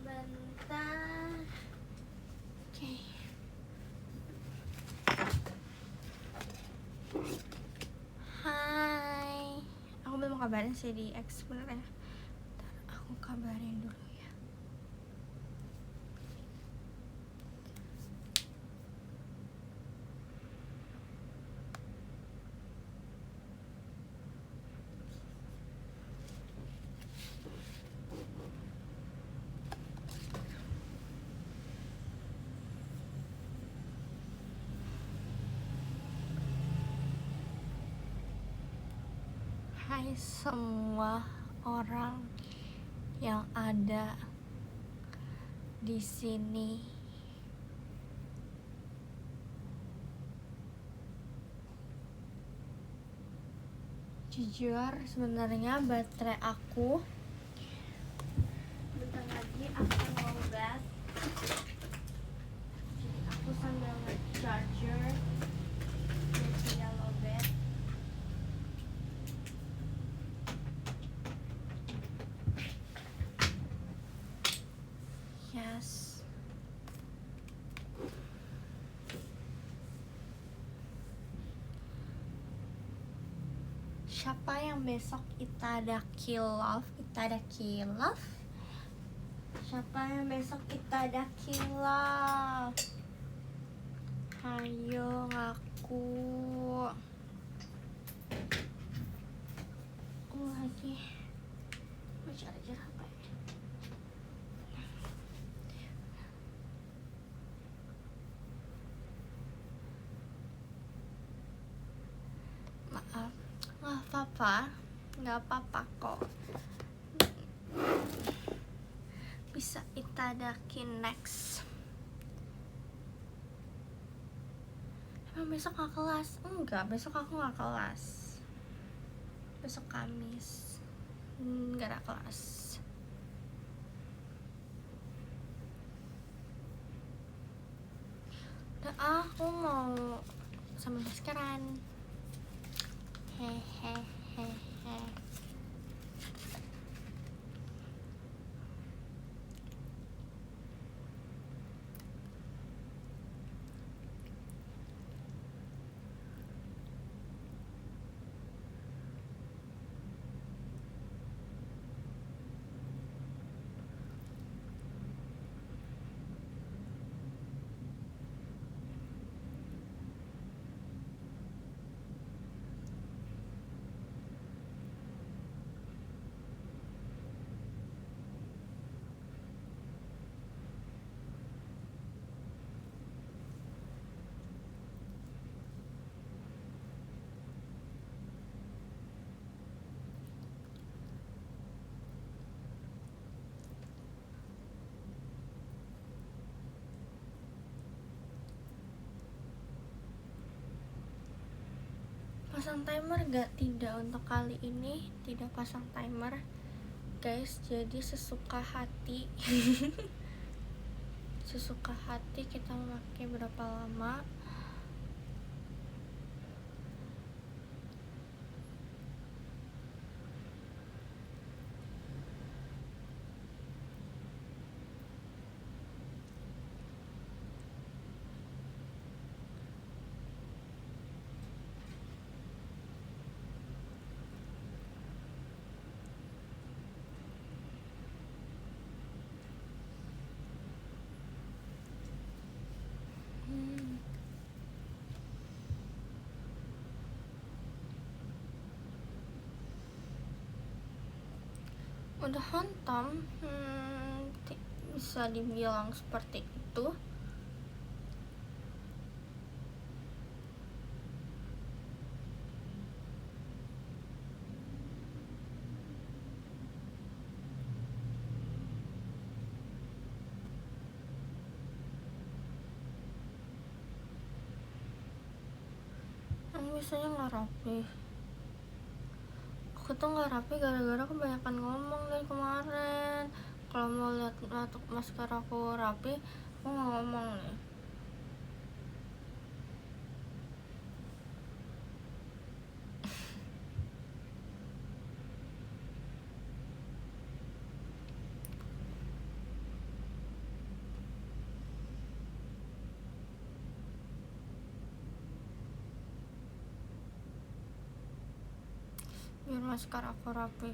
Bentar. Oke. Hai. Aku belum kabarin sih di X sebenarnya. Ntar aku kabarin dulu ya. Hai semua orang yang ada di sini. Jujur sebenarnya baterai aku bentar lagi akan lowbat. Jadi aku sambil nge-charger biar lowbat. Yes. Siapa yang besok Itadaki Love? Itadaki Love? Siapa yang besok Itadaki Love? Ayo ngaku. Lagi mau charger apa ya? Maaf, nggak apa-apa kok. Bisa Itadaki next. Emang besok nggak kelas? Enggak, besok aku nggak kelas. Besok Kamis nggak ada kelas. Udah, aku mau sama maskeran. Hehehe. Pasang timer gak? Tidak, untuk kali ini tidak pasang timer guys, jadi sesuka hati. Sesuka hati kita memakai berapa lama. Udah hantam, bisa dibilang seperti itu. Yang biasanya nggak rapi. Aku tuh nggak rapi gara-gara kebanyakan ngomong dari kemarin. Kalau mau lihat masker aku rapi, aku nggak ngomong nih. biar masker aku rapi.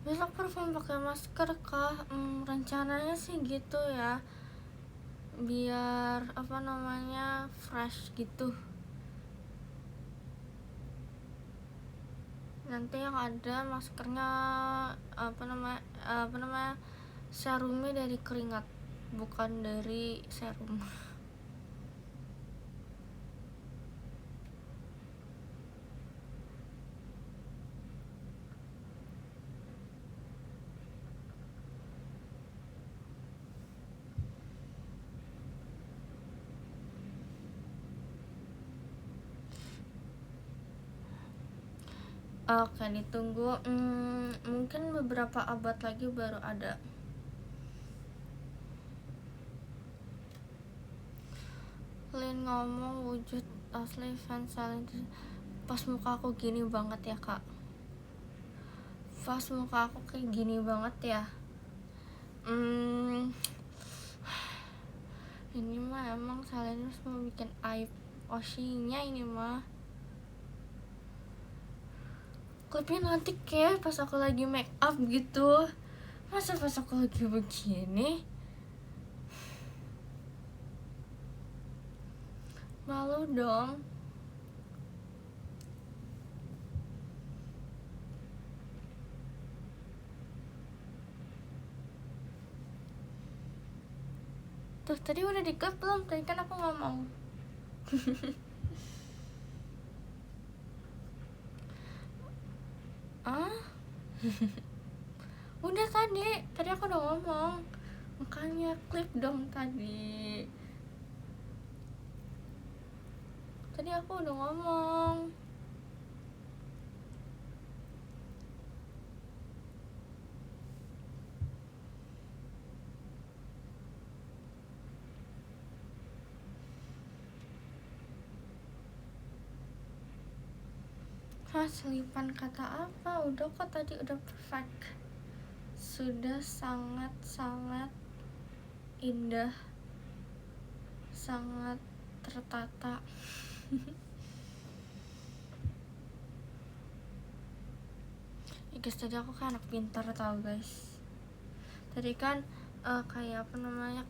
Besok perform pakai masker kah? Rencananya sih gitu ya, biar fresh gitu. Nanti yang ada maskernya serumnya dari keringat, bukan dari serum. Oke, ditunggu. Mungkin beberapa abad lagi baru ada. Lin ngomong wujud asli fans saling pas muka aku gini banget ya kak. Pas muka aku kayak gini banget ya. Ini mah emang Salinus mau bikin aib Oshinya ini mah. Klipnya nanti kayak pas aku lagi make up gitu. Masa pas aku lagi begini? Malu dong. Tuh tadi udah di-cut belum? Tadi kan aku ngomong. Udah tadi aku udah ngomong. Makanya klip dong tadi. Tadi aku udah ngomong. Selipan kata apa? Udah kok tadi udah perfect. Sudah sangat-sangat indah, sangat tertata. Guys, tadi aku kan anak pintar tau guys. Tadi kan kayak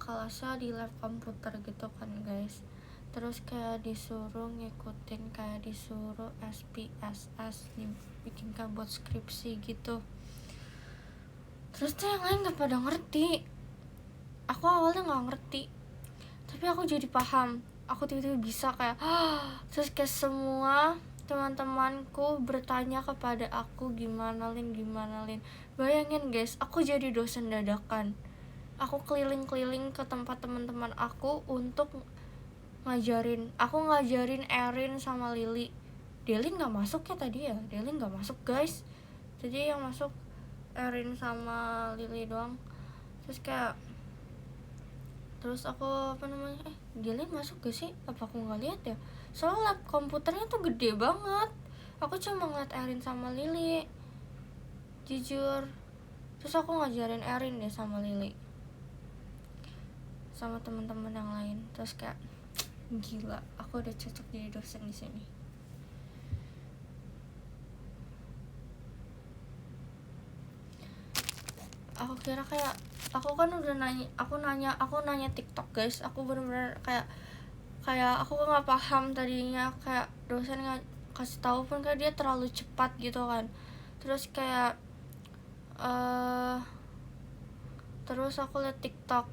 kelasnya di lab komputer gitu kan guys. Terus kayak disuruh ngikutin, kayak disuruh SPSS dibikinkan buat skripsi gitu. Terus tuh yang lain gak pada ngerti. Aku awalnya gak ngerti, tapi aku jadi paham. Aku tiba-tiba bisa kayak terus kayak semua teman-temanku bertanya kepada aku, gimana Lin. Bayangin guys, aku jadi dosen dadakan. Aku keliling-keliling ke tempat teman-teman aku untuk ngajarin. Aku ngajarin Erin sama Lily. Delin gak masuk ya tadi ya. Delin gak masuk guys. Jadi yang masuk Erin sama Lily doang. Terus aku Delin masuk gak sih? Apa aku gak lihat ya? Soalnya lab komputernya tuh gede banget. Aku cuma ngeliat Erin sama Lily, jujur. Terus aku ngajarin Erin deh sama Lily, sama teman-teman yang lain. Terus kayak gila, aku udah cocok jadi dosen di sini. Aku kira kayak aku nanya TikTok guys. Aku bener-bener kayak aku nggak paham tadinya, kayak dosen nggak kasih tahu pun kayak dia terlalu cepat gitu kan. Terus kayak terus aku liat TikTok,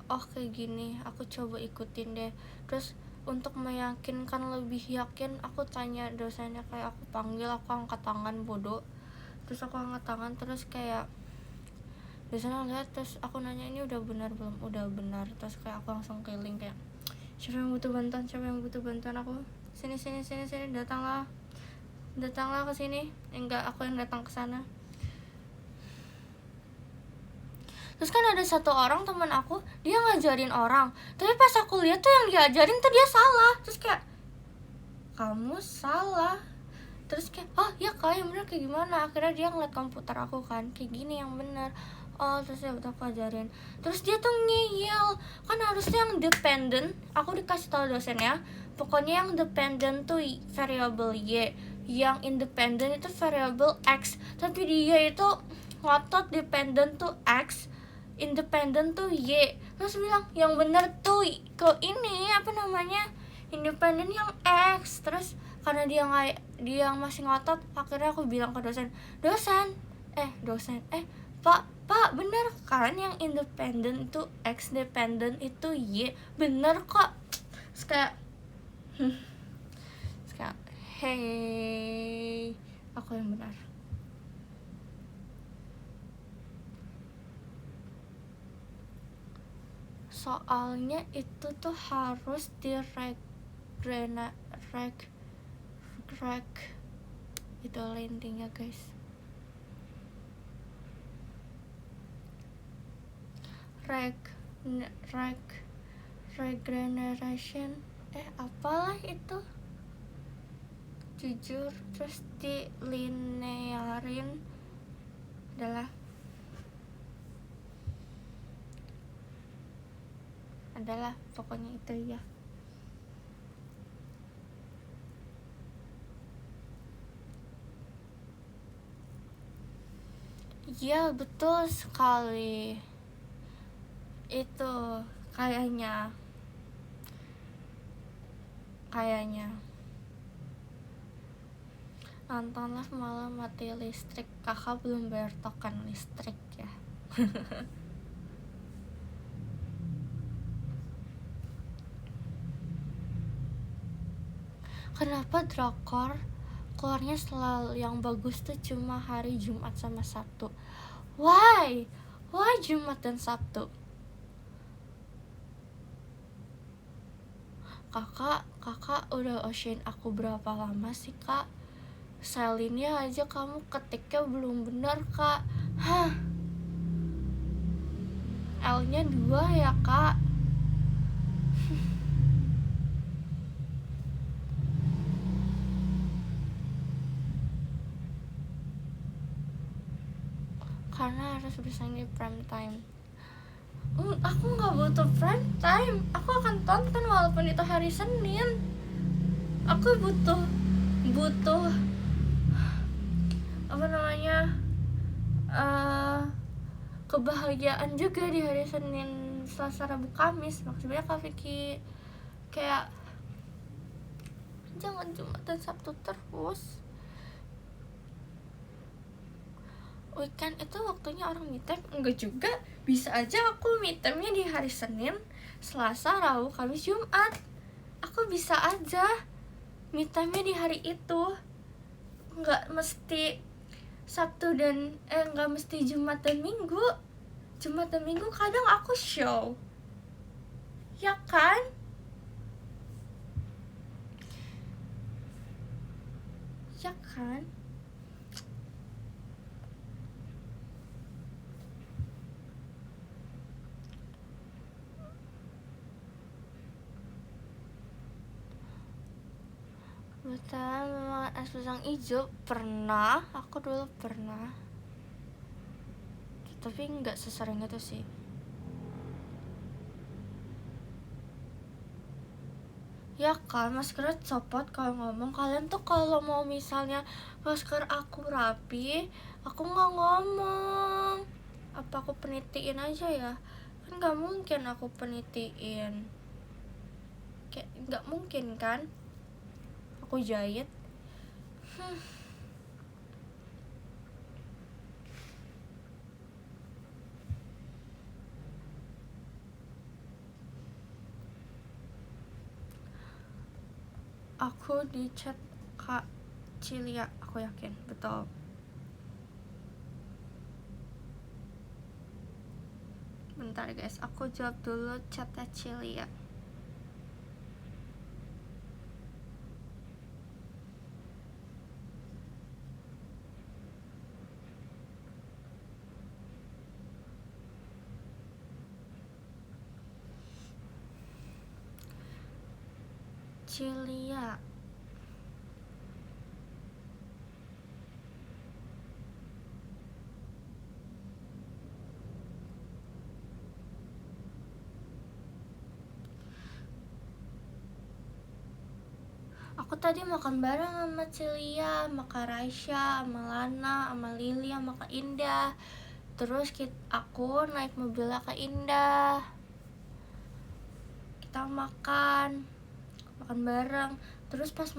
kayak gini, aku coba ikutin deh. Terus untuk meyakinkan lebih yakin, aku tanya dosennya, kayak aku panggil, aku angkat tangan bodoh. Terus aku angkat tangan, terus kayak dosennya lihat, terus aku nanya ini udah benar belum? Udah benar. Terus kayak aku langsung keliling kayak siapa yang butuh bantuan aku, sini datanglah ke sini. Enggak, aku yang datang ke sana. Terus kan ada satu orang teman aku, dia ngajarin orang, tapi pas aku lihat tuh yang diajarin tuh dia salah. Terus kayak, kamu salah. Terus kayak, oh ya kak yang bener kayak gimana, akhirnya dia ngeliat komputer aku kan, kayak gini yang bener. Oh terus ya udah aku ajarin, terus dia tuh ngeyel, kan harusnya yang dependent, aku dikasih tahu dosennya pokoknya yang dependent tuh variable y, yang independent itu variable x, tapi dia itu ngotot dependent tuh x, independent tuh y. Terus bilang yang bener tuh ke ini apa namanya, independent yang x. Terus karena dia yang masih ngotot, akhirnya aku bilang ke dosen pak bener kan yang independent itu x, dependent itu y, bener kok. Terus kayak hey, aku yang benar. Soalnya itu tuh harus itu intinya guys. Regeneration apalah itu, jujur, terus di linearin adalah pokoknya itu ya. Iya betul sekali. Itu kayaknya nontonlah malah mati listrik, kakak belum bayar token listrik ya. Kenapa drakor keluarnya selalu yang bagus tuh cuma hari Jumat sama Sabtu? Why Jumat dan Sabtu? Kakak udah ocean aku berapa lama sih kak? Selinnya aja kamu ketiknya belum benar kak. L nya 2 ya kak. Karena harus bersaing di prime time. Aku gak butuh prime time, aku akan tonton walaupun itu hari Senin. Aku butuh apa namanya, kebahagiaan juga di hari Senin, Selasa, Rabu, Kamis. Maksudnya Kak Vicky kayak jangan Jumat dan Sabtu terus. Weekend itu waktunya orang me time. Enggak juga, bisa aja aku me time-nya di hari Senin, Selasa, Rabu, Kamis, Jumat. Aku bisa aja me time-nya di hari itu. Enggak mesti Sabtu dan enggak mesti Jumat dan Minggu. Jumat dan Minggu kadang aku show, ya kan? Ya kan? Betul, memang es pisang hijau pernah, aku dulu pernah, tapi nggak sesering itu sih. Ya kan, maskernya copot kalau ngomong. Kalian tuh kalau mau misalnya masker aku rapi, aku nggak ngomong. Apa aku penitiin aja ya? Kan nggak mungkin aku penitiin, kayak nggak mungkin kan? Aku jahit. Aku di chat Kak Cilia, aku yakin betul. Bentar guys, aku jawab dulu chatnya Cilia. Cilia, aku tadi makan bareng sama Celia, sama Kak Raisya, sama Lana, sama Lili, sama Kak Indah. Terus aku naik mobilnya Kak Indah, kita makan bareng. Terus pas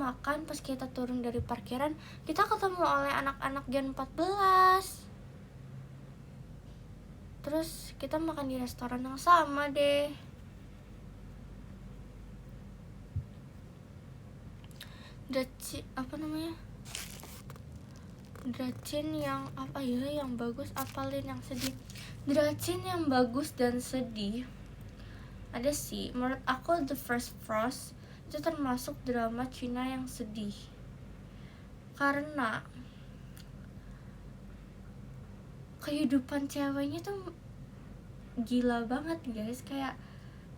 kita turun dari parkiran, kita ketemu oleh anak-anak Gen 14. Terus kita makan di restoran yang sama deh. Dracin yang apa ya, yang bagus apalin yang sedih. Dracin yang bagus dan sedih ada sih, menurut aku The First Frost itu termasuk drama Cina yang sedih, karena kehidupan ceweknya tuh gila banget guys. Kayak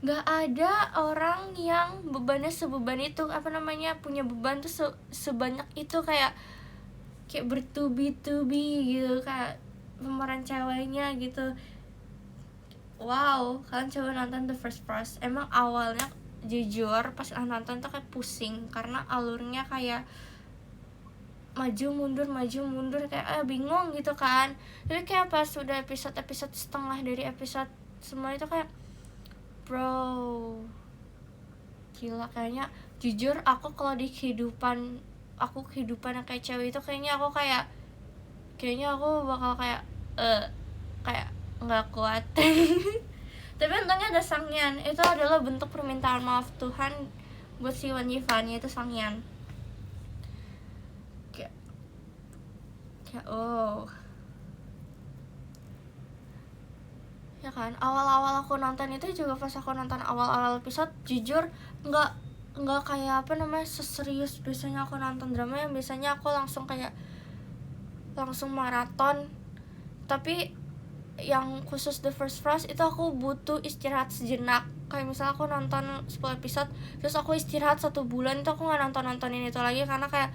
nggak ada orang yang bebannya sebeban itu, punya beban tuh sebanyak itu, kayak bertubi-tubi gitu, kayak pemeran ceweknya gitu. Wow, kalian coba nonton The First Frost. Emang awalnya jujur pas nonton tuh kayak pusing, karena alurnya kayak maju mundur kayak bingung gitu kan. Tapi kayak pas sudah episode setengah dari episode semua itu kayak bro, gila. Kayaknya jujur aku kalau di kehidupan yang kayak cewek itu, kayaknya aku bakal kayak nggak kuat. Tapi untungnya ada Sangyan. Itu adalah bentuk permintaan maaf Tuhan buat si Wan Yifan, itu Sangyan. Kayak oh ya kan, awal-awal aku nonton itu juga, pas aku nonton awal-awal episode, jujur nggak kayak seserius biasanya aku nonton drama, yang biasanya aku langsung maraton. Tapi yang khusus The First Frost itu aku butuh istirahat sejenak. Kayak misalnya aku nonton 10 episode terus aku istirahat 1 bulan, itu aku nggak nontonin itu lagi, karena kayak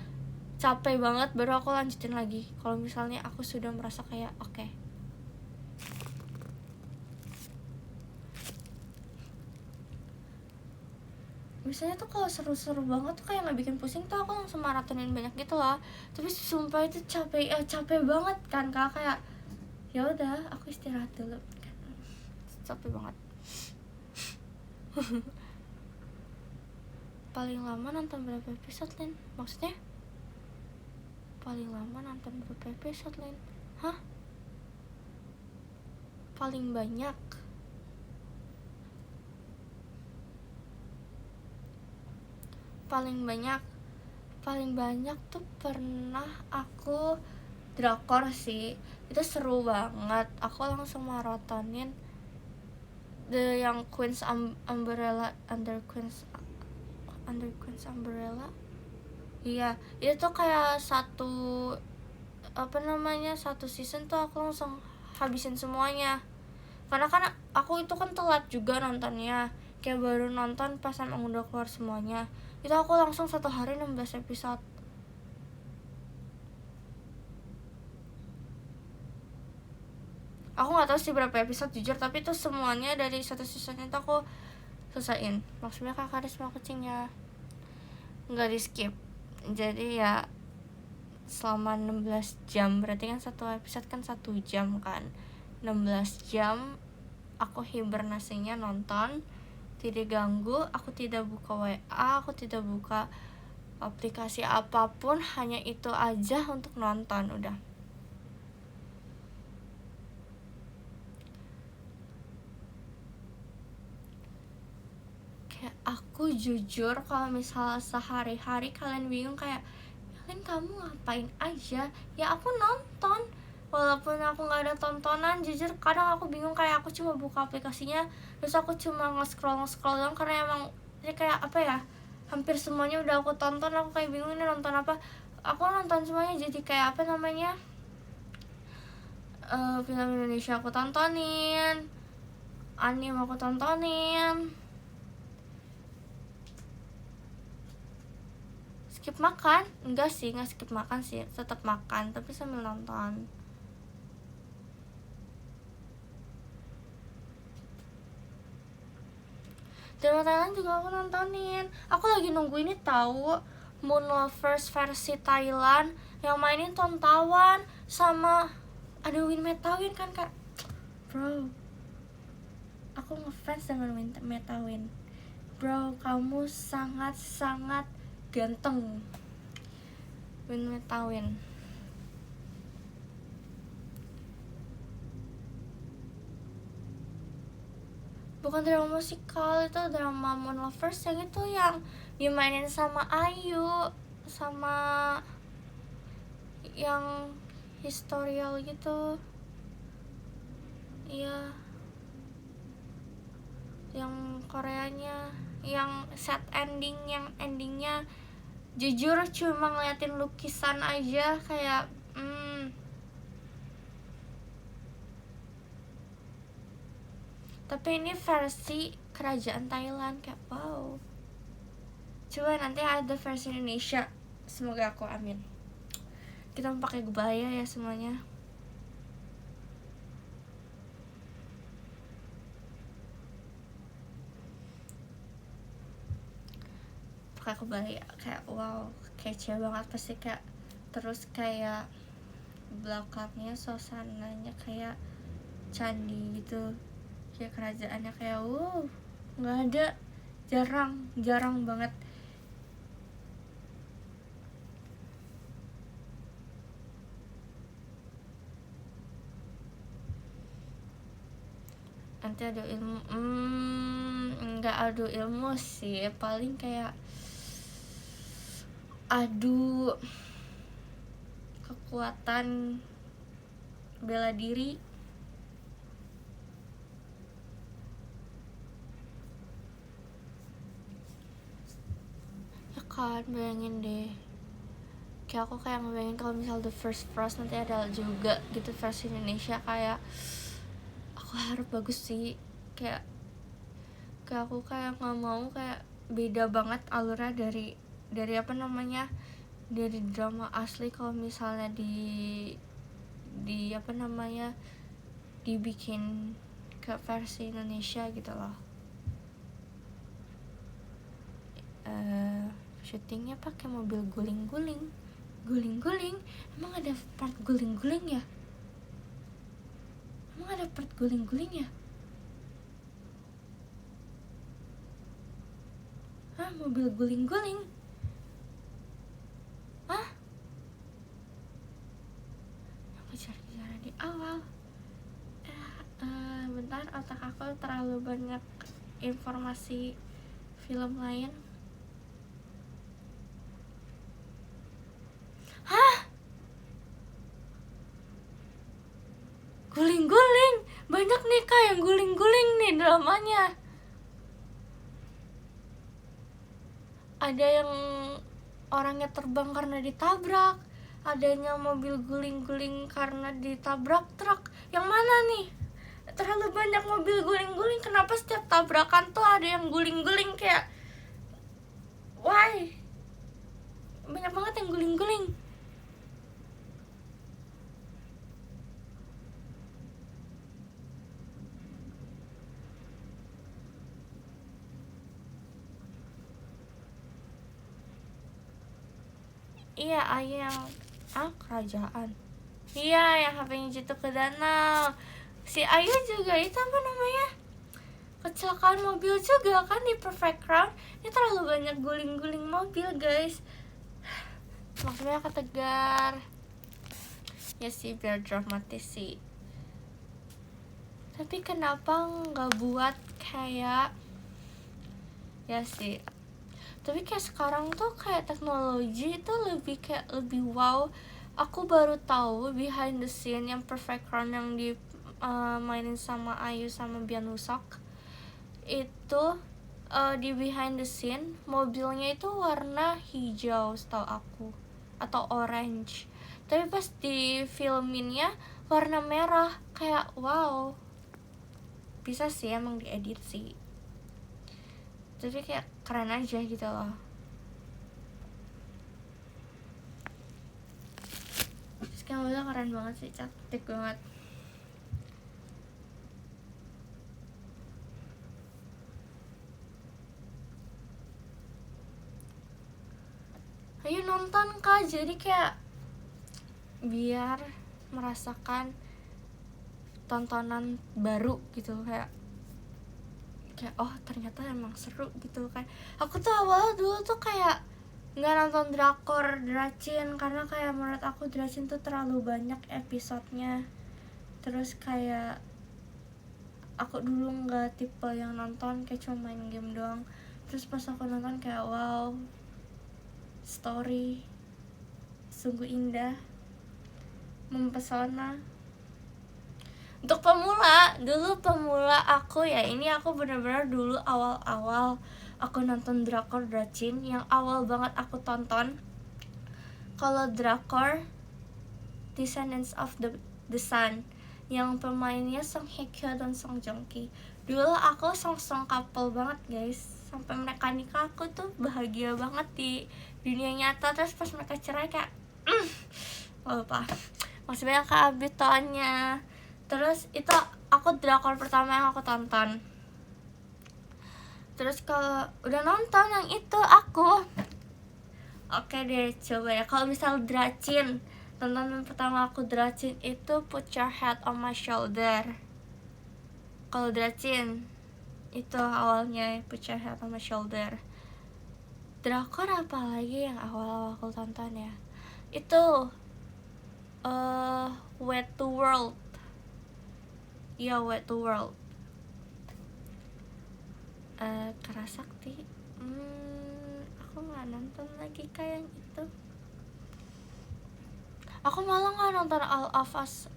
capek banget, baru aku lanjutin lagi kalau misalnya aku sudah merasa kayak oke. Misalnya tuh kalau seru-seru banget tuh kayak nggak bikin pusing tuh aku langsung maratonin banyak gitu lah. Tapi sumpah itu capek banget kan kak, kayak ya udah aku istirahat dulu kan. Capek banget. Paling lama nonton berapa episode, Lin? Maksudnya paling lama nonton berapa episode, Lin? Hah? Paling banyak tuh pernah aku drakor sih. Itu seru banget, aku langsung maratonin yang Queen's Umbrella, Under Queen's Umbrella. Iya, itu tuh kayak satu season tuh aku langsung habisin semuanya. Karena kan aku itu kan telat juga nontonnya, kayak baru nonton pas emang udah keluar semuanya. Itu aku langsung 1 hari 16 episode. Aku nggak tahu sih berapa episode jujur, tapi itu semuanya dari 1 season itu aku selesaiin. Maksudnya Kak Karisma kucingnya nggak di skip, jadi ya selama 16 jam, berarti kan 1 episode kan 1 jam kan, 16 jam aku hibernasinya nonton, tidak ganggu, aku tidak buka WA, aku tidak buka aplikasi apapun, hanya itu aja untuk nonton, udah. Kayak aku jujur kalau misalnya sehari-hari kalian bingung kayak, Lin kamu ngapain aja? Ya aku nonton, walaupun aku nggak ada tontonan. Jujur kadang aku bingung, kayak aku cuma buka aplikasinya terus aku cuma nge-scroll doang, karena emang ya kayak apa ya, hampir semuanya udah aku tonton. Aku kayak bingung ini nonton apa. Aku nonton semuanya, jadi kayak film Indonesia aku tontonin, anime aku tontonin. Skip makan? Enggak sih, nggak skip makan sih, tetap makan tapi sambil nonton. Drama Thailand juga aku nontonin. Aku lagi nunggu ini tahu, Moon Lovers versi Thailand yang mainin Tontawan sama ada Win Metawin kan kak. Bro, aku ngefans dengan Win Metawin. Bro, kamu sangat-sangat ganteng. Win Metawin. Bukan drama musikal, itu drama Moon Lovers yang itu yang dimainin sama Ayu sama yang historial gitu. Iya, yang Koreanya, yang sad ending, yang endingnya jujur cuma ngeliatin lukisan aja kayak tapi ini versi kerajaan Thailand, kayak wow. Coba nanti ada versi Indonesia, semoga aku amin. Kita mau pakai kebaya ya semuanya. Pakai kebaya kayak wow, kece banget pasti kayak. Terus kayak belakangnya suasananya kayak candi gitu, kayak kerajaannya kayak wow, nggak ada, jarang banget. Nanti ada ilmu, nggak adu ilmu sih, paling kayak adu kekuatan bela diri. Ya kan, bayangin deh, kayak aku kayak ngebayangin kalau misal The First Frost nanti ada juga gitu versi Indonesia, kayak aku harap bagus sih, kayak aku kayak nggak mau kayak beda banget alurnya dari apa namanya, dari drama asli. Kalau misalnya di apa namanya, dibikin ke versi Indonesia gitu loh. Syutingnya pakai mobil guling-guling. Emang ada part guling-guling ya? Hah, mobil guling-guling? Hah? Aku cari di awal. Bentar, otak aku terlalu banyak informasi film lain. Hah? Guling-guling? Banyak nih kak yang guling-guling nih dramanya. Ada yang orangnya terbang karena ditabrak, adanya mobil guling-guling karena ditabrak truk. Yang mana nih? Terlalu banyak mobil guling-guling, kenapa setiap tabrakan tuh ada yang guling-guling, kayak why? Banyak banget yang guling-guling. Iya, ayah yang kerajaan. Iya, yang HP-nya jatuh ke danau. Si ayah juga itu apa namanya, kecelakaan mobil juga kan di Perfect Crown. Ini terlalu banyak guling-guling mobil guys, maksudnya ketegar ya sih, biar dramatis sih. Tapi kenapa nggak buat kayak, ya sih, tapi kayak sekarang tuh kayak teknologi itu lebih wow. Aku baru tahu behind the scene yang Perfect Crown yang di mainin sama Ayu sama Bian Husok itu, di behind the scene mobilnya itu warna hijau setahu aku, atau orange, tapi pas di filminnya warna merah. Kayak wow, bisa sih emang diedit sih, tapi kayak keren aja gitu loh. Sekarang udah keren banget sih, cantik banget. ayo nonton Kak, jadi kayak biar merasakan tontonan baru gitu, kayak oh ternyata emang seru gitu kan. Aku tuh awal dulu tuh kayak nggak nonton drakor Dracin karena kayak menurut aku Dracin tuh terlalu banyak episodenya, terus kayak aku dulu nggak tipe yang nonton, kayak cuma main game doang. Terus pas aku nonton kayak wow, story sungguh indah, mempesona. Untuk pemula aku ya, ini aku benar-benar dulu awal-awal aku nonton drakor Dracin, yang awal banget aku tonton. Kalau drakor Descendants of the Sun, yang pemainnya Song Hye Kyo dan Song Joong Ki. Dulu aku song couple banget guys, sampai mereka nikah aku tuh bahagia banget di dunia nyata. Terus pas mereka cerai kayak lupa, masih banyak keabitannya. Terus itu aku drakor pertama yang aku tonton. Terus kalau udah nonton yang itu aku oke deh, coba ya. Kalau misal Dracin, tontonan pertama aku Dracin itu Put Your Head on My Shoulder. Kalau Dracin itu awalnya Put Your Head on My Shoulder. Drakor apa lagi yang awal-awal aku tonton ya? Itu Way to World. Ya, Way to World. Karasakti. Aku nggak nonton lagi kayak itu. Aku malah nggak nonton All of Us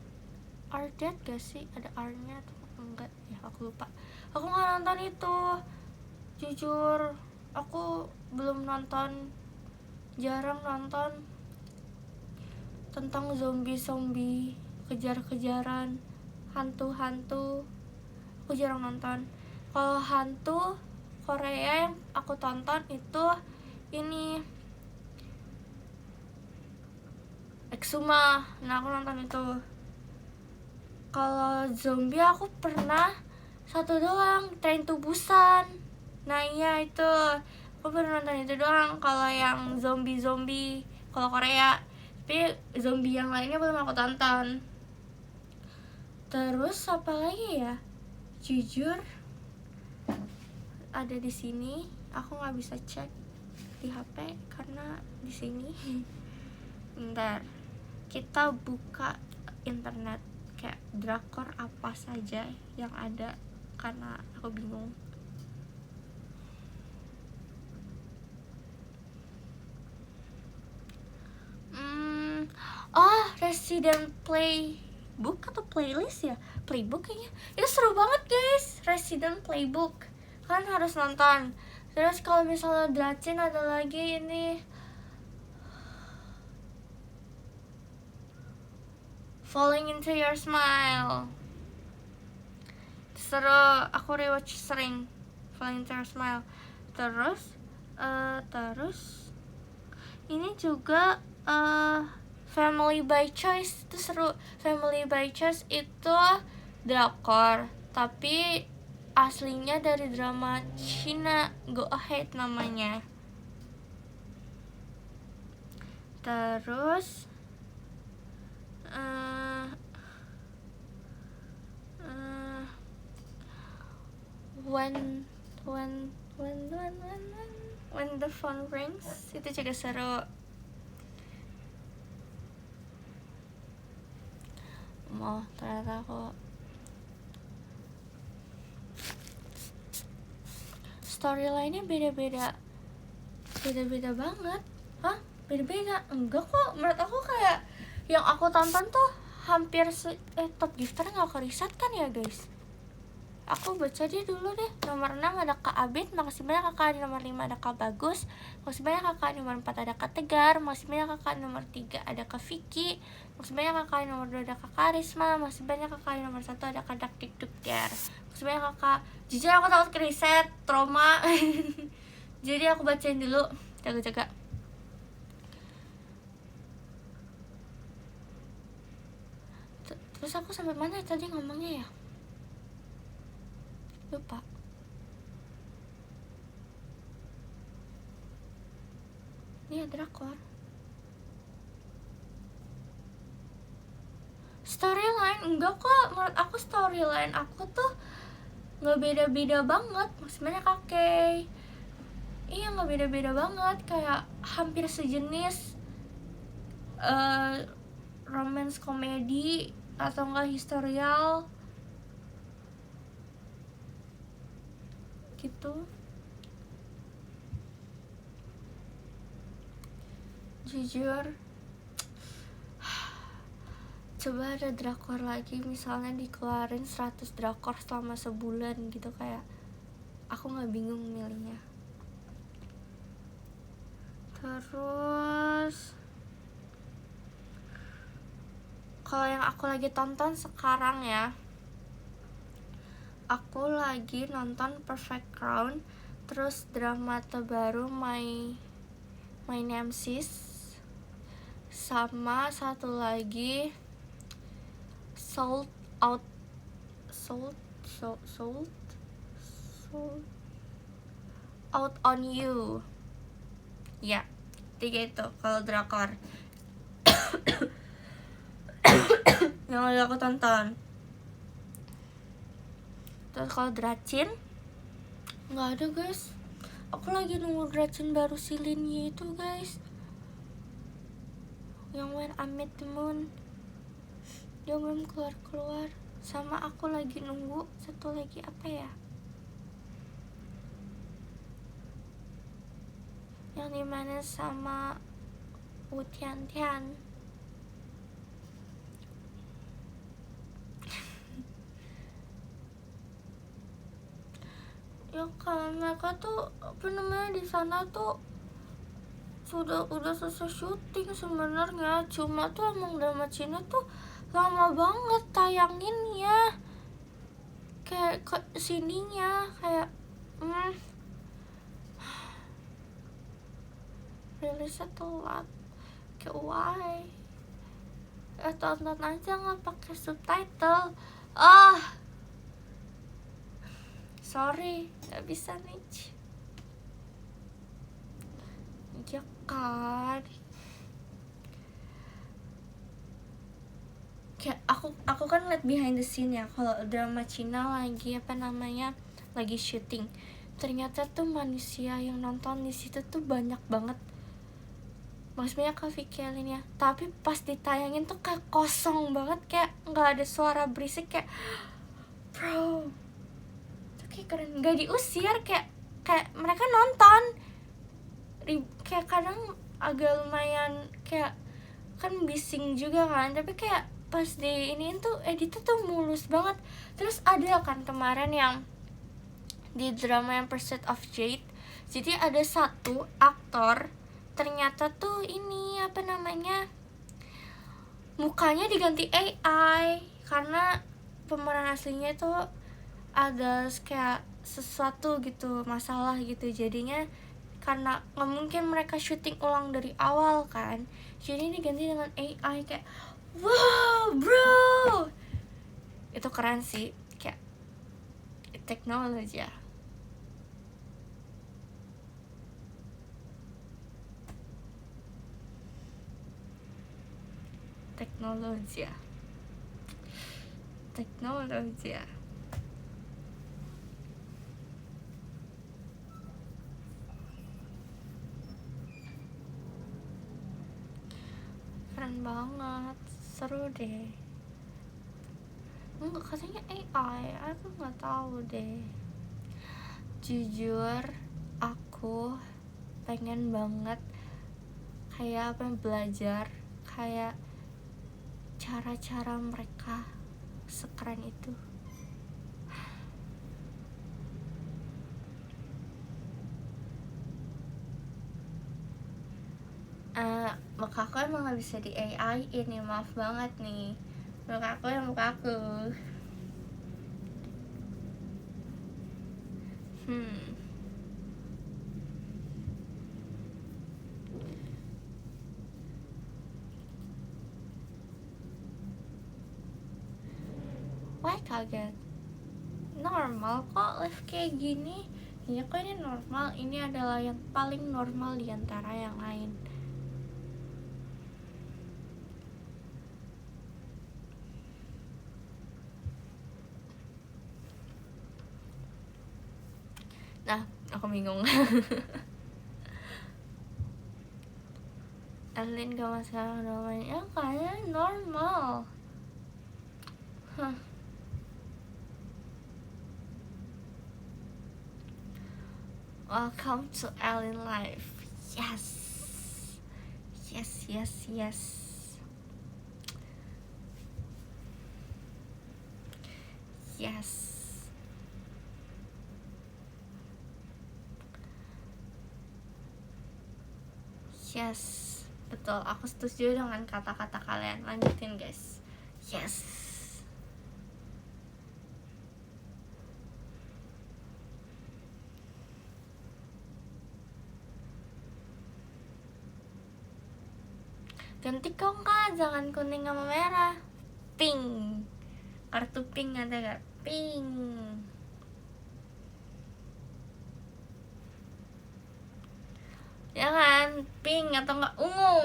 Are Dead gak sih? Ada R-nya atau enggak ya, aku lupa. Aku nggak nonton itu, jujur. Aku belum nonton, jarang nonton tentang zombie, kejar-kejaran, hantu-hantu. Aku jarang nonton. Kalau hantu Korea yang aku tonton itu ini Exuma. Nah, aku nonton itu. Kalau zombie aku pernah satu doang, Train to Busan. Nah iya itu, aku pernah nonton itu doang. Kalau yang zombie kalau Korea, tapi zombie yang lainnya belum aku tonton. Terus apa lagi ya? Jujur ada di sini, aku nggak bisa cek di HP karena di sini. Bentar, kita buka internet kayak drakor apa saja yang ada karena aku bingung. Resident Playbook atau playlist ya? Playbook kayaknya. Itu seru banget guys, Resident Playbook. Kan harus nonton. Terus kalau misalnya Dracin ada lagi ini Falling Into Your Smile. Seru, aku rewatch sering Falling Into Your Smile. Terus ini juga Family by Choice, itu seru. Family by Choice itu drakor, tapi aslinya dari drama Cina, Go Ahead namanya. Terus when the phone rings, itu juga seru. Ternyata aku storyline-nya beda-beda banget. Hah? Beda-beda? Enggak kok, menurut aku kayak yang aku tonton tuh hampir Top Gifter nggak ke riset kan ya guys. Aku baca dia dulu deh. Nomor 6 ada Kak Abid, makasih banyak kakak. Di nomor 5 ada Kak Bagus, makasih banyak kakak. Di nomor 4 ada Kak Tegar, makasih banyak kakak. Di nomor 3 ada Kak Vicky, makasih banyak kakak. Di nomor 2 ada Kak Karisma, makasih banyak kakak. Di nomor 1 ada Kak Dak Dikduk Der, makasih banyak kakak. Jujur aku takut ke riset, trauma. Jadi aku bacain dulu, jaga-jaga. Terus aku sampai mana tadi ngomongnya ya? Lupa. Ini drakor. Storyline enggak kok, menurut aku storyline aku tuh nggak beda-beda banget, maksudnya kakek. Iya, nggak beda-beda banget, kayak hampir sejenis romance komedi atau enggak historial gitu. Jujur, coba ada drakor lagi misalnya dikeluarin 100 drakor selama sebulan gitu, kayak aku nggak bingung milihnya. Terus kalau yang aku lagi tonton sekarang ya, aku lagi nonton Perfect Crown, terus drama terbaru My Nemesis, sama satu lagi Sold Out Out on You. Ya, 3 itu kalau drakor yang lagi aku tonton. Terus kalau Dracin nggak ada guys, aku lagi nunggu Dracin baru si Lin Yi itu guys, yang When I Met the Moon. Dia belum keluar. Sama aku lagi nunggu satu lagi, apa ya, yang dimana sama Wu Tian. Ya kan mereka tuh apa namanya di sana tuh udah selesai syuting sebenarnya, cuma tuh emang drama Cina tuh lama banget tayanginnya, kayak ke sininya kayak rilisnya telat, kayak why. Tonton aja nggak pakai subtitle. Sorry, nggak bisa nih. Ya kan, kayak aku kan liat behind the scene ya, kalau drama Cina lagi apa namanya lagi syuting, ternyata tuh manusia yang nonton di situ tuh banyak banget, maksudnya Kak Vicky ya, tapi pas ditayangin tuh kayak kosong banget, kayak nggak ada suara berisik, kayak bro itu kayak keren, nggak diusir, kayak mereka nonton. Kayak kadang agak lumayan kayak kan bising juga kan, tapi kayak pas di iniin tuh editnya tuh mulus banget. Terus ada kan kemarin yang di drama yang Pursuit of Jade, jadi ada satu aktor ternyata tuh ini apa namanya mukanya diganti AI karena pemeran aslinya tuh ada kayak sesuatu gitu, masalah gitu, jadinya karena nggak mungkin mereka syuting ulang dari awal kan, jadi diganti dengan AI. Kayak wow bro, itu keren sih, kayak teknologi ya. Keren banget, seru deh. Enggak, katanya AI, aku nggak tahu deh. Jujur, aku pengen banget kayak apa, belajar kayak cara-cara mereka sekeren itu. Muka aku emang gak bisa di AI ini, maaf banget nih, muka aku yang muka aku. Why kaget? Normal kok live kayak gini. Ya kok ini normal, ini adalah yang paling normal diantara yang lain. Nah, aku bingung. Erlin gak masalah namanya, ya kayaknya normal. Welcome to Erlin Life. Yes. Yes, yes, yes. Yes. Yes. Betul, aku setuju dengan kata-kata kalian. Lanjutin guys. Yes. Ganti kok Kak, jangan kuning sama merah. Pink. Kartu pink ada gak? Pink. Ya kan? Pink atau enggak ungu.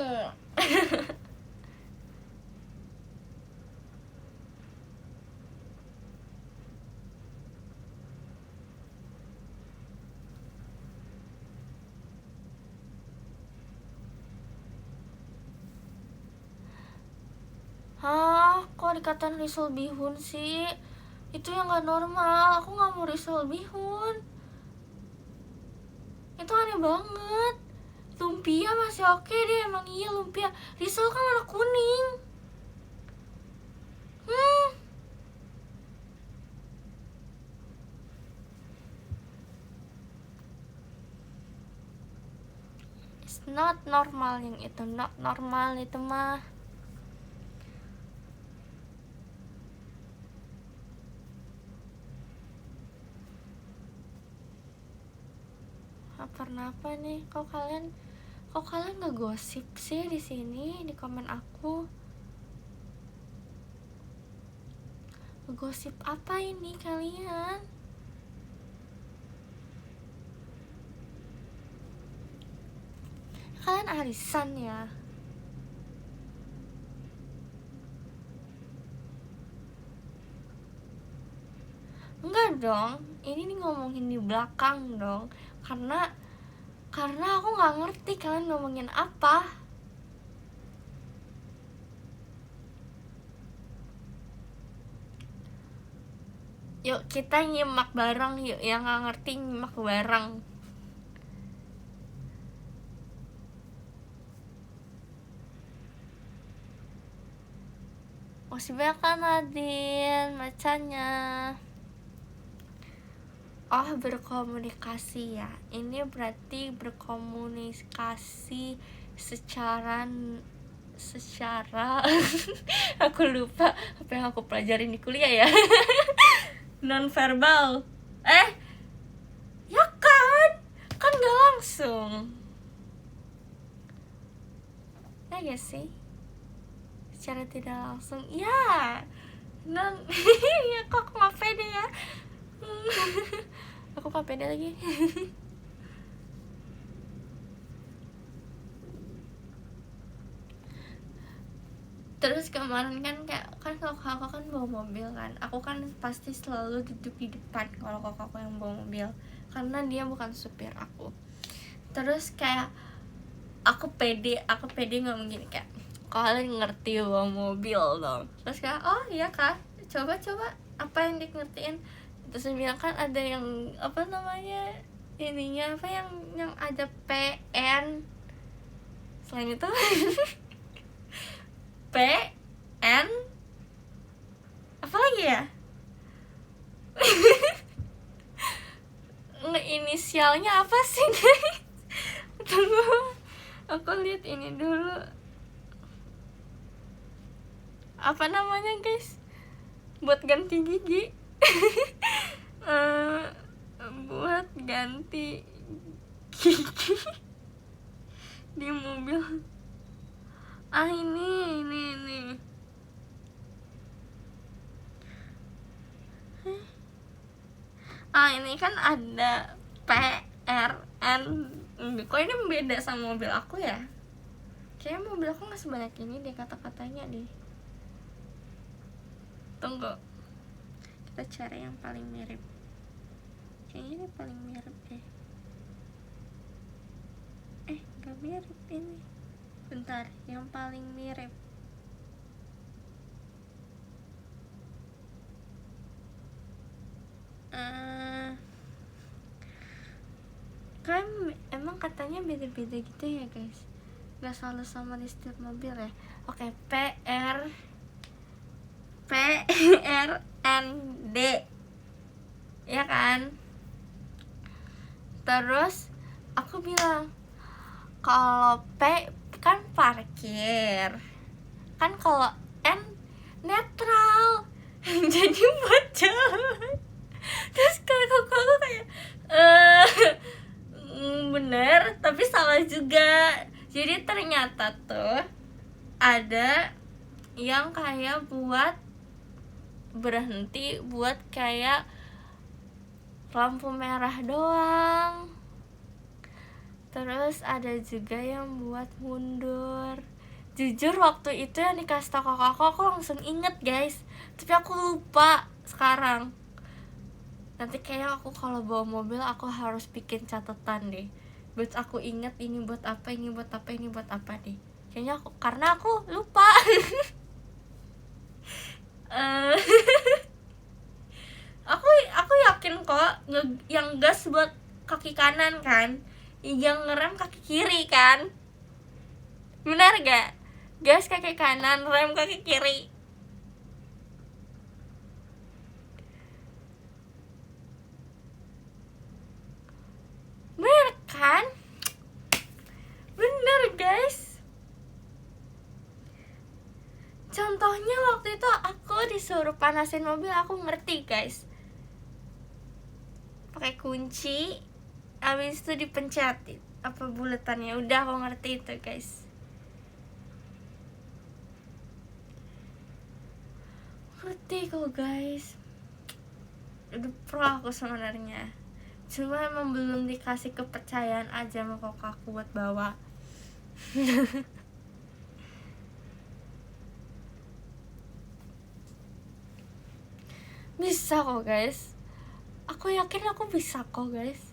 Hah? Kok dikatain risol bihun sih? Itu yang gak normal. Aku gak mau risol bihun. Itu aneh banget. Lumpia masih oke deh, emang iya lumpia. Risol kan warna kuning. It's not normal yang itu, not normal itu mah. Pernah apa nih? Kok kalian nggak gosip sih di sini di komen aku? Gosip apa ini kalian? Kalian arisan ya? Enggak dong, ini nih ngomongin di belakang dong. Karena aku nggak ngerti kalian ngomongin apa. Yuk kita nyimak bareng yuk, yang nggak ngerti nyimak bareng. Masih banyak kan Nadine bacanya. Oh, berkomunikasi ya. Ini berarti berkomunikasi secara aku lupa apa yang aku pelajarin di kuliah ya. Non verbal. Ya kan gak langsung. Ya gak sih? Secara tidak langsung. Ya. Non ya kok aku gak pede ya. Aku gak pede lagi. Terus kemarin kan kayak kalau kakak kan bawa mobil kan, aku kan pasti selalu duduk di depan kalau kakakku yang bawa mobil karena dia bukan supir aku. Terus kayak aku pede ngomong gini kayak, kalian ngerti bawa mobil dong. Terus kayak, oh iya kak, coba apa yang ngertiin. Terus dia bilang kan ada yang apa namanya ininya apa yang ada PN. Selain itu PN apa lagi ya? Inisialnya apa sih guys? Tunggu, aku lihat ini dulu. Apa namanya guys? Buat ganti gigi. Buat ganti gigi di mobil. Ini ini kan ada PRN. Kok ini beda sama mobil aku ya? Kayaknya mobil aku gak sebanyak ini deh kata-katanya deh. Tunggu, kita cari yang paling mirip. kayaknya ini paling mirip deh. Gak mirip ini. Bentar, yang paling mirip. Kan emang katanya beda-beda gitu ya guys, gak selalu sama di setiap mobil ya. Oke, PRND ya kan. Terus aku bilang kalau P kan parkir, kan kalau N netral jadi buat jalan. Terus kakakku kayak bener tapi salah juga. Jadi ternyata tuh ada yang kayak buat berhenti, buat kayak lampu merah doang. Terus ada juga yang buat mundur. Jujur waktu itu yang dikasih tau kakakku langsung inget guys, tapi aku lupa sekarang. Nanti kayak aku kalau bawa mobil aku harus bikin catatan deh, buat aku inget ini buat apa, ini buat apa, ini buat apa deh. Kayaknya aku, karena aku lupa. aku yakin kok yang gas buat kaki kanan kan, yang ngerem kaki kiri kan, benar gak? Gas kaki kanan, rem kaki kiri. Bener kan? Bener guys. Contohnya waktu itu aku disuruh panasin mobil, aku ngerti guys, pakai kunci, habis itu dipencetin apa buletannya, udah aku ngerti itu guys. Ngerti kok guys, udah pro aku sebenarnya, cuma emang belum dikasih kepercayaan aja sama kakakku buat bawa. Bisa kok guys, aku yakin aku bisa kok guys.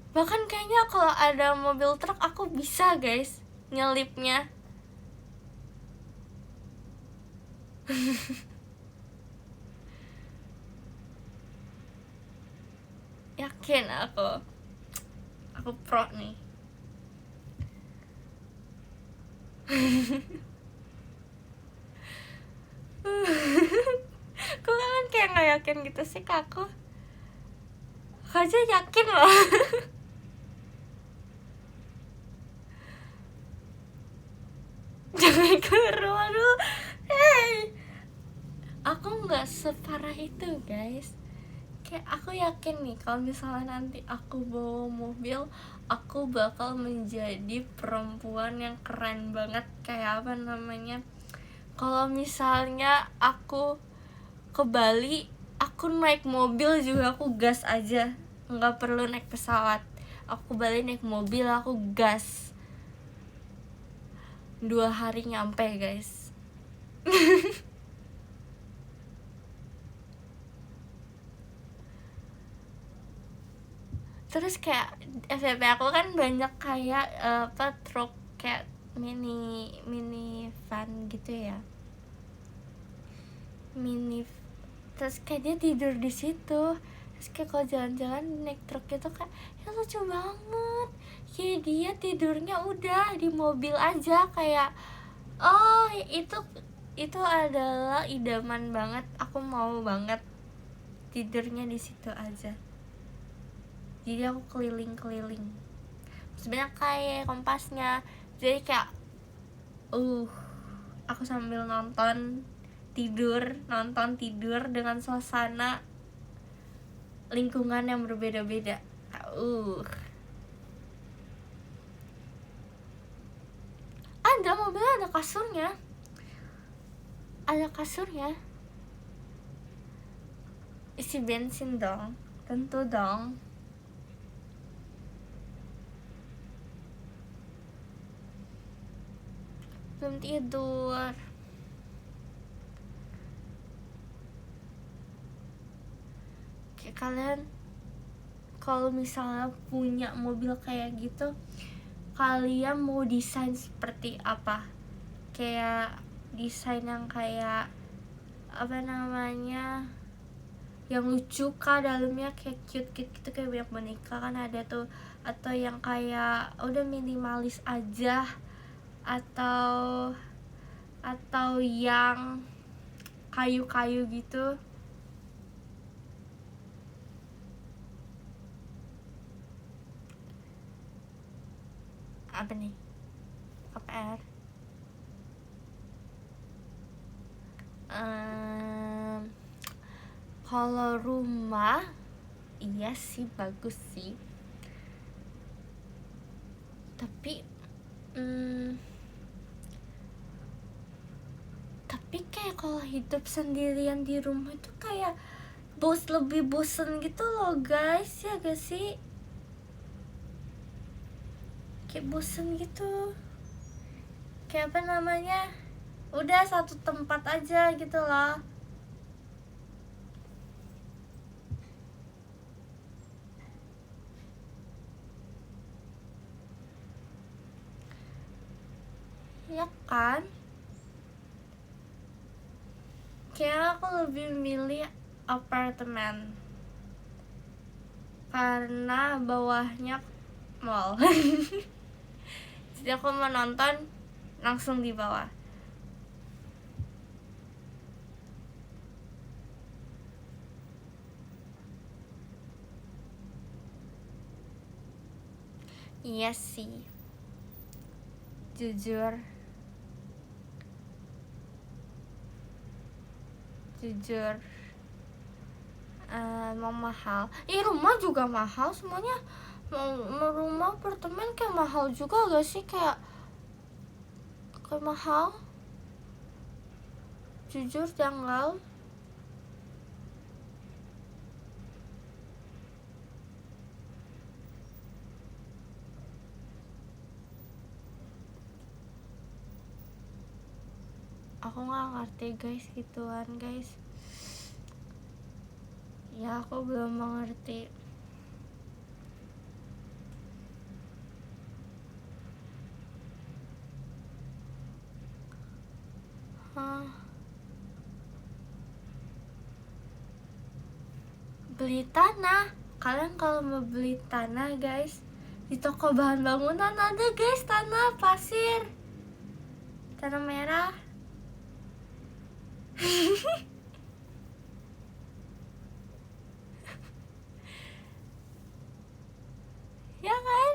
Bahkan kayaknya kalau ada mobil truk aku bisa guys nyelipnya. Yakin aku pro nih. Kok kalian kayak gak yakin gitu sih ke aku? Aku aja yakin loh. Jangan keluar, aduh. Hey, aku gak separah itu guys. Kayak aku yakin nih kalau misalnya nanti aku bawa mobil, aku bakal menjadi perempuan yang keren banget. Kayak apa namanya, kalau misalnya aku ke Bali, aku naik mobil juga aku gas aja, nggak perlu naik pesawat. Aku ke Bali naik mobil, aku gas 2 hari nyampe guys. Terus kayak FVP aku kan banyak kayak truk kayak mini van gitu ya, terus kayak dia tidur di situ. Terus kayak kalau jalan-jalan naik truk itu kayak ya lucu banget, kayak dia tidurnya udah di mobil aja, kayak oh itu adalah idaman banget, aku mau banget tidurnya di situ aja. Jadi aku keliling sebenarnya kayak kompasnya, jadi kayak aku sambil nonton tidur dengan suasana lingkungan yang berbeda-beda. Ada mobilnya, ada kasurnya, isi bensin dong, tentu dong. Belum tidur. Kayak kalian kalau misalnya punya mobil kayak gitu, kalian mau desain seperti apa? Kayak desain yang kayak apa namanya, yang lucu kah dalamnya, kayak cute gitu, kayak banyak boneka kan ada tuh, atau yang kayak udah minimalis aja, atau yang kayu-kayu gitu. Apa nih? KPR. Kalau rumah, iya sih bagus sih. Tapi kayak kalau hidup sendirian di rumah itu kayak lebih bosen gitu loh guys, ya gak sih? Kayak bosen gitu, kayak apa namanya, udah satu tempat aja gitu loh. Ya kan, kayak aku lebih milih apartemen karena bawahnya mall. Jadi aku mau nonton langsung di bawah. Iya sih, jujur mau mahal. Rumah juga mahal semuanya. Mau rumah, apartemen kayak mahal juga gak sih? Kayak mahal, jujur janggal. Aku nggak ngerti guys, gituan guys. Ya aku belum mengerti. Beli tanah. Kalian kalau mau beli tanah guys, di toko bahan bangunan ada guys tanah pasir, tanah merah. Ya kan?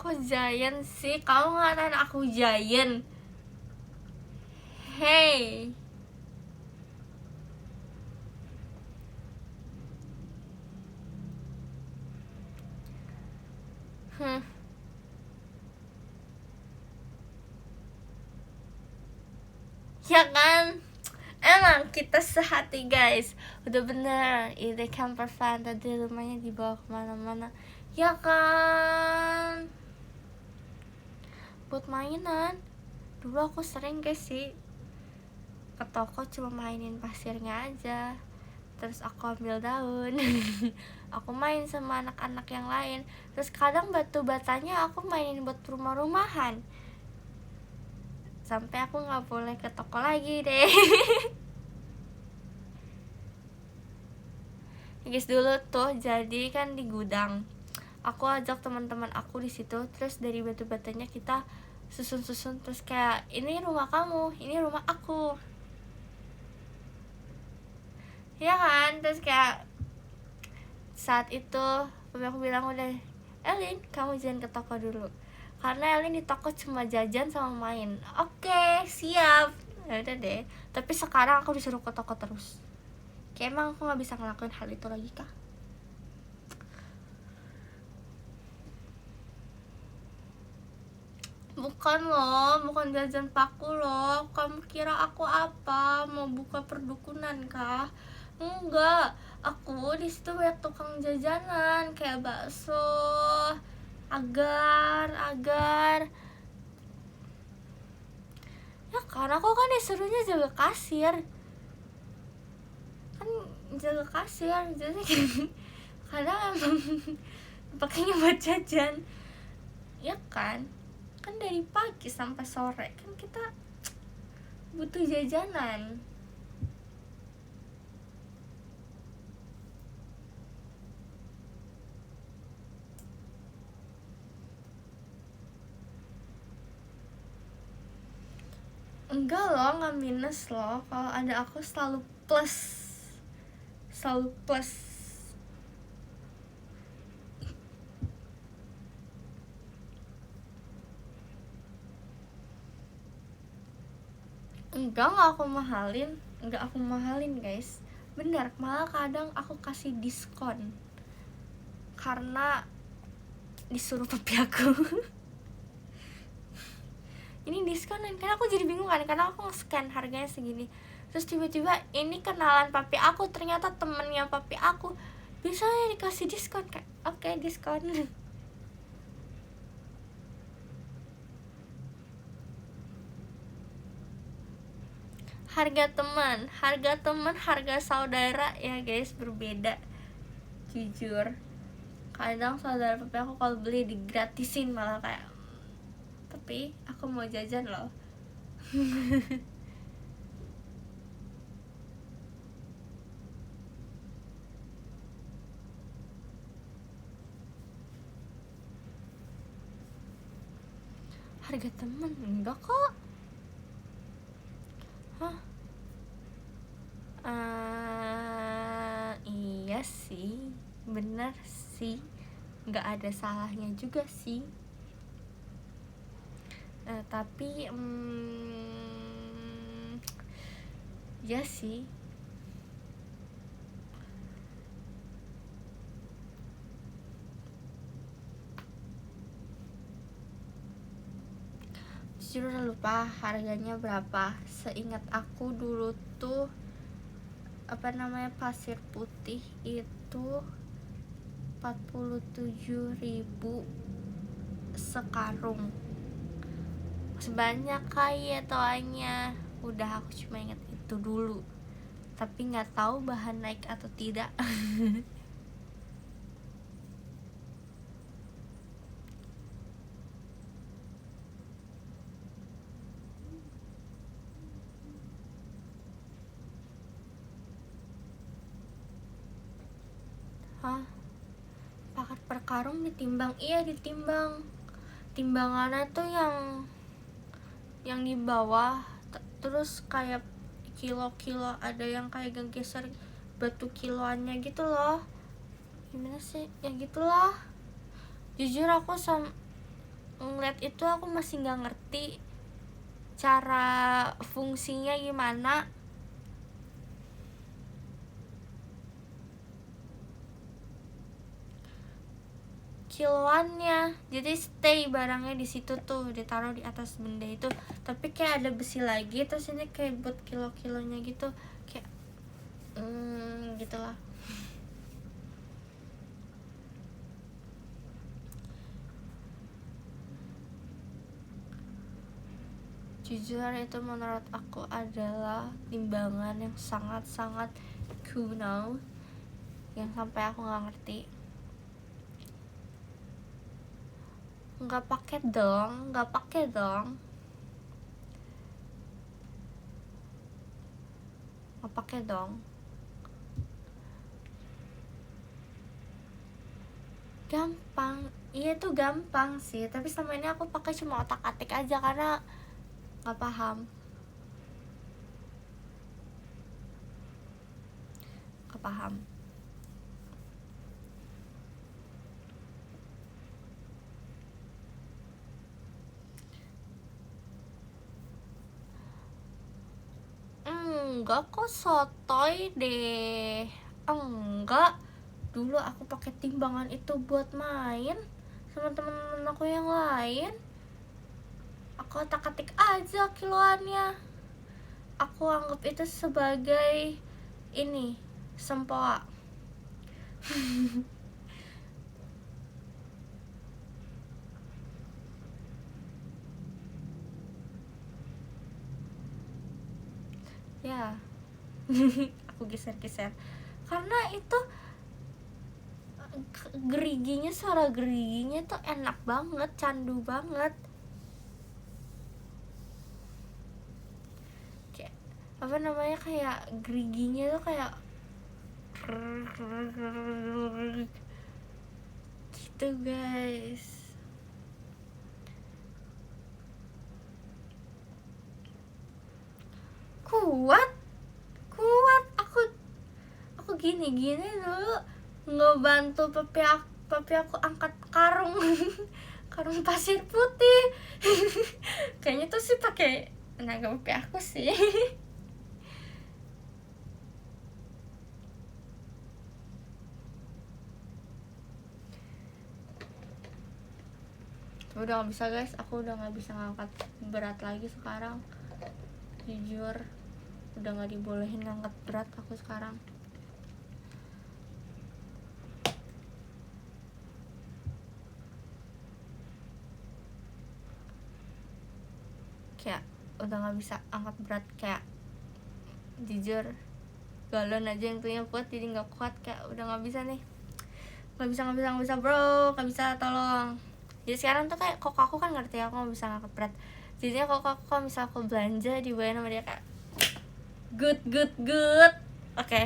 Kok Giant sih? Kamu ngatain aku Giant? Hey. Ya kan? Emang kita sehati guys. Udah bener, ide camper van tadi rumahnya dibawa kemana-mana. Ya kan? Buat mainan. Dulu aku sering guys sih ke toko cuma mainin pasirnya aja, terus aku ambil daun. Aku main sama anak-anak yang lain. Terus kadang batu batanya aku mainin buat rumah-rumahan, sampai aku nggak boleh ke toko lagi deh. Guys, dulu tuh jadi kan di gudang, aku ajak teman-teman aku di situ, terus dari batu batanya kita susun, terus kayak ini rumah kamu, ini rumah aku, ya kan? Terus kayak saat itu aku bilang udah, Elin kamu jangan ke toko dulu, karena Elin di toko cuma jajan sama main. Oke, siap. Ya udah deh. Tapi sekarang aku disuruh ke toko terus. Kayak emang aku nggak bisa ngelakuin hal itu lagi kah? Bukan loh, bukan jajan paku loh. Kamu kira aku apa? Mau buka perdukunan kah? Enggak, aku di situ banyak tukang jajanan kayak bakso, agar ya karena aku kan disuruhnya jaga kasir kan, jaga kasir jadi kadang emang pakainya buat jajan ya kan dari pagi sampai sore kan kita butuh jajanan. Enggak loh, nggak minus loh. Kalau ada aku selalu plus. Enggak aku mahalin guys. Benar, malah kadang aku kasih diskon karena disuruh papi aku. Ini diskonan, karena aku jadi bingung kan, karena aku nge-scan harganya segini, terus tiba-tiba ini kenalan papi aku, ternyata temennya papi aku, biasanya dikasih diskon, kayak oke, diskon. Harga teman, harga saudara ya guys berbeda, jujur. Kadang saudara papi aku kalau beli digratisin, malah kayak, tapi aku mau jajan loh. Harga teman enggak kok. Hah? Iya sih, bener sih, nggak ada salahnya juga sih. Tapi ya sih. Jujur udah lupa harganya berapa. Seingat aku dulu tuh pasir putih itu 47.000 sekarung. Sebanyak kayak toanya. Udah, aku cuma ingat itu dulu, tapi nggak tahu bahan naik atau tidak. Hah? Paket per karung ditimbang? Iya, ditimbang. Timbangannya tuh yang di bawah, terus kayak kilo-kilo, ada yang kayak geser batu kiloannya gitu loh. Gimana sih? Ya gitulah. Jujur aku ngeliat itu aku masih nggak ngerti cara fungsinya gimana. Kiloannya, jadi stay barangnya di situ tuh, ditaruh di atas benda itu, tapi kayak ada besi lagi, terus ini kayak buat kilo-kilonya gitu, kayak gitulah. Jujur itu menurut aku adalah timbangan yang sangat-sangat kuno, yang sampai aku nggak ngerti. Nggak pakai dong. Gampang, iya tuh gampang sih, tapi selama ini aku pakai cuma otak-atik aja karena nggak paham. Enggak kok, sotoy deh. Enggak, dulu aku pakai timbangan itu buat main sama temen-temen aku yang lain. Aku otak-atik aja kiloannya. Aku anggap itu sebagai ini, sempoa. ya. Aku geser-geser karena itu geriginya, suara geriginya tuh enak banget, candu banget. Kayak apa namanya, kayak geriginya tuh kayak gitu guys. Kuat aku gini dulu ngebantu papi aku angkat karung karung pasir putih. Kayaknya tuh sih pakai tenaga papi aku sih. Udah nggak bisa guys, aku udah nggak bisa ngangkat berat lagi sekarang, jujur udah nggak dibolehin ngangkat berat aku sekarang. Kayak udah nggak bisa angkat berat, kayak jujur galon aja yang punya kuat jadi nggak kuat, kayak udah nggak bisa nih, nggak bisa bro, nggak bisa, tolong. Jadi sekarang tuh kayak kok aku kan ngerti aku nggak bisa ngangkat berat, jadinya kok aku kalau misal aku belanja dibawain sama dia kayak good oke.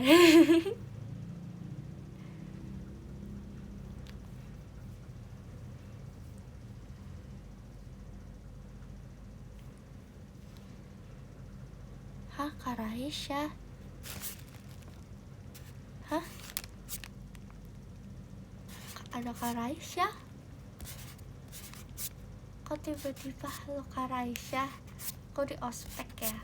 Hah, Kak Raisya? Hah? Ada Kak Raisya? Kok tiba-tiba halo Kak Raisya? Kok di ospek ya?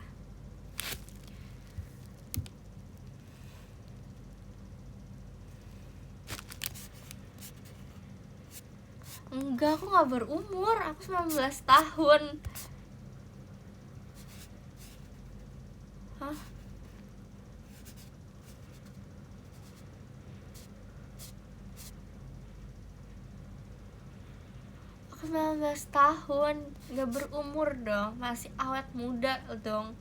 Enggak, aku gak berumur, aku 19 tahun. Hah? Aku 19 tahun, gak berumur dong, masih awet muda dong.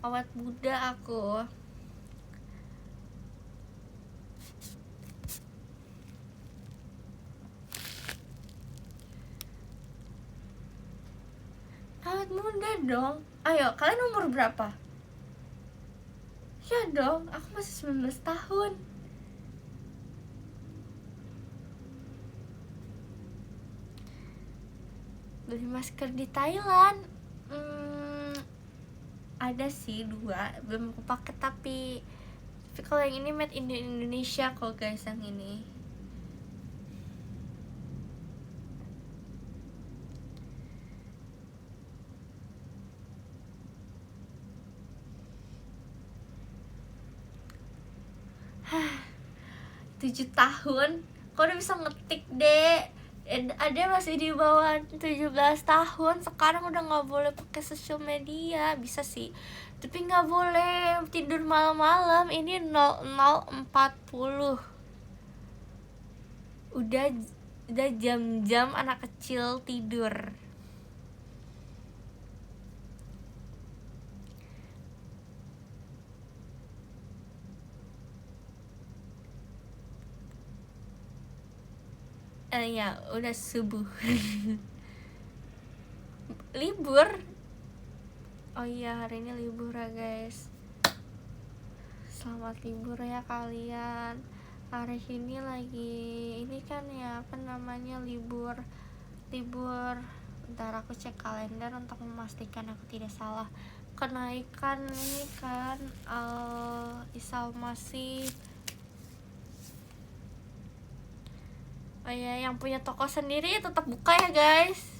Awet muda aku. Awet muda dong. Ayo, kalian umur berapa? Ya dong, aku masih 19 tahun. Beli masker di Thailand, ada sih 2, belum aku pakai, tapi kalau yang ini made in Indonesia kok guys, yang ini. Hah, 7 tahun, kok udah bisa ngetik deh. Ada masih di bawah 17 tahun, sekarang udah nggak boleh pakai sosial media. Bisa sih, tapi nggak boleh tidur malam-malam. Ini 00.40, udah jam-jam anak kecil tidur. Ya udah subuh. Libur. Oh iya, hari ini libur ya guys. Selamat libur ya kalian. Hari ini lagi ini kan ya, apa namanya, libur. Bentar aku cek kalender untuk memastikan aku tidak salah. Kenaikan ini kan Isal masih. Oh iya, yang punya toko sendiri tetap buka ya guys.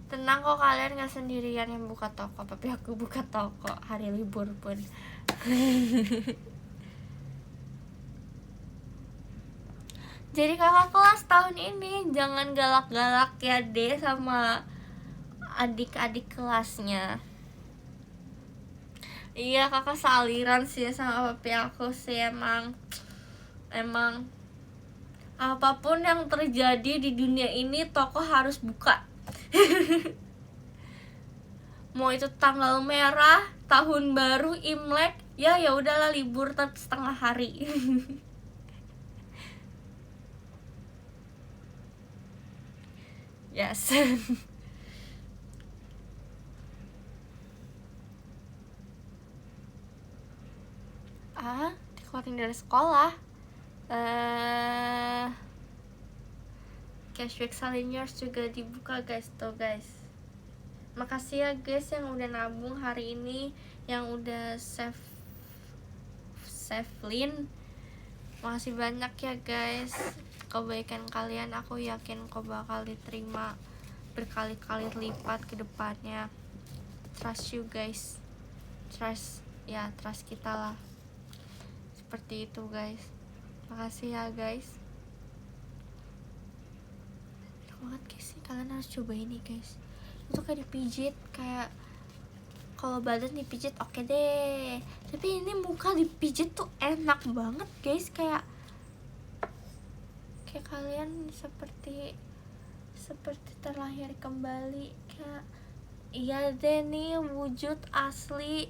Tenang kok, kalian gak sendirian yang buka toko, tapi aku buka toko hari libur pun. Jadi kakak kelas tahun ini jangan galak-galak ya deh sama adik-adik kelasnya. Iya, kakak sealiran sih sama papi aku sih. Emang apapun yang terjadi di dunia ini, toko harus buka. mau itu tanggal merah, tahun baru, Imlek, ya udahlah libur tapi setengah hari. Yes. Dikeluarin dari sekolah. Cashback Salinyers juga dibuka guys, tuh guys. Makasih ya guys yang udah nabung hari ini, yang udah save Lin. Makasih banyak ya guys. Kebaikan kalian aku yakin kau bakal diterima berkali-kali lipat ke depannya. Trust you guys. Trust kita lah. Seperti itu guys. Makasih ya guys. Enak banget guys sih, kalian harus coba ini guys. Itu kayak dipijit, kayak kalau badan dipijit oke deh, tapi ini muka dipijit tuh enak banget guys. Kayak kalian seperti terlahir kembali. Kayak iya deh, nih wujud asli.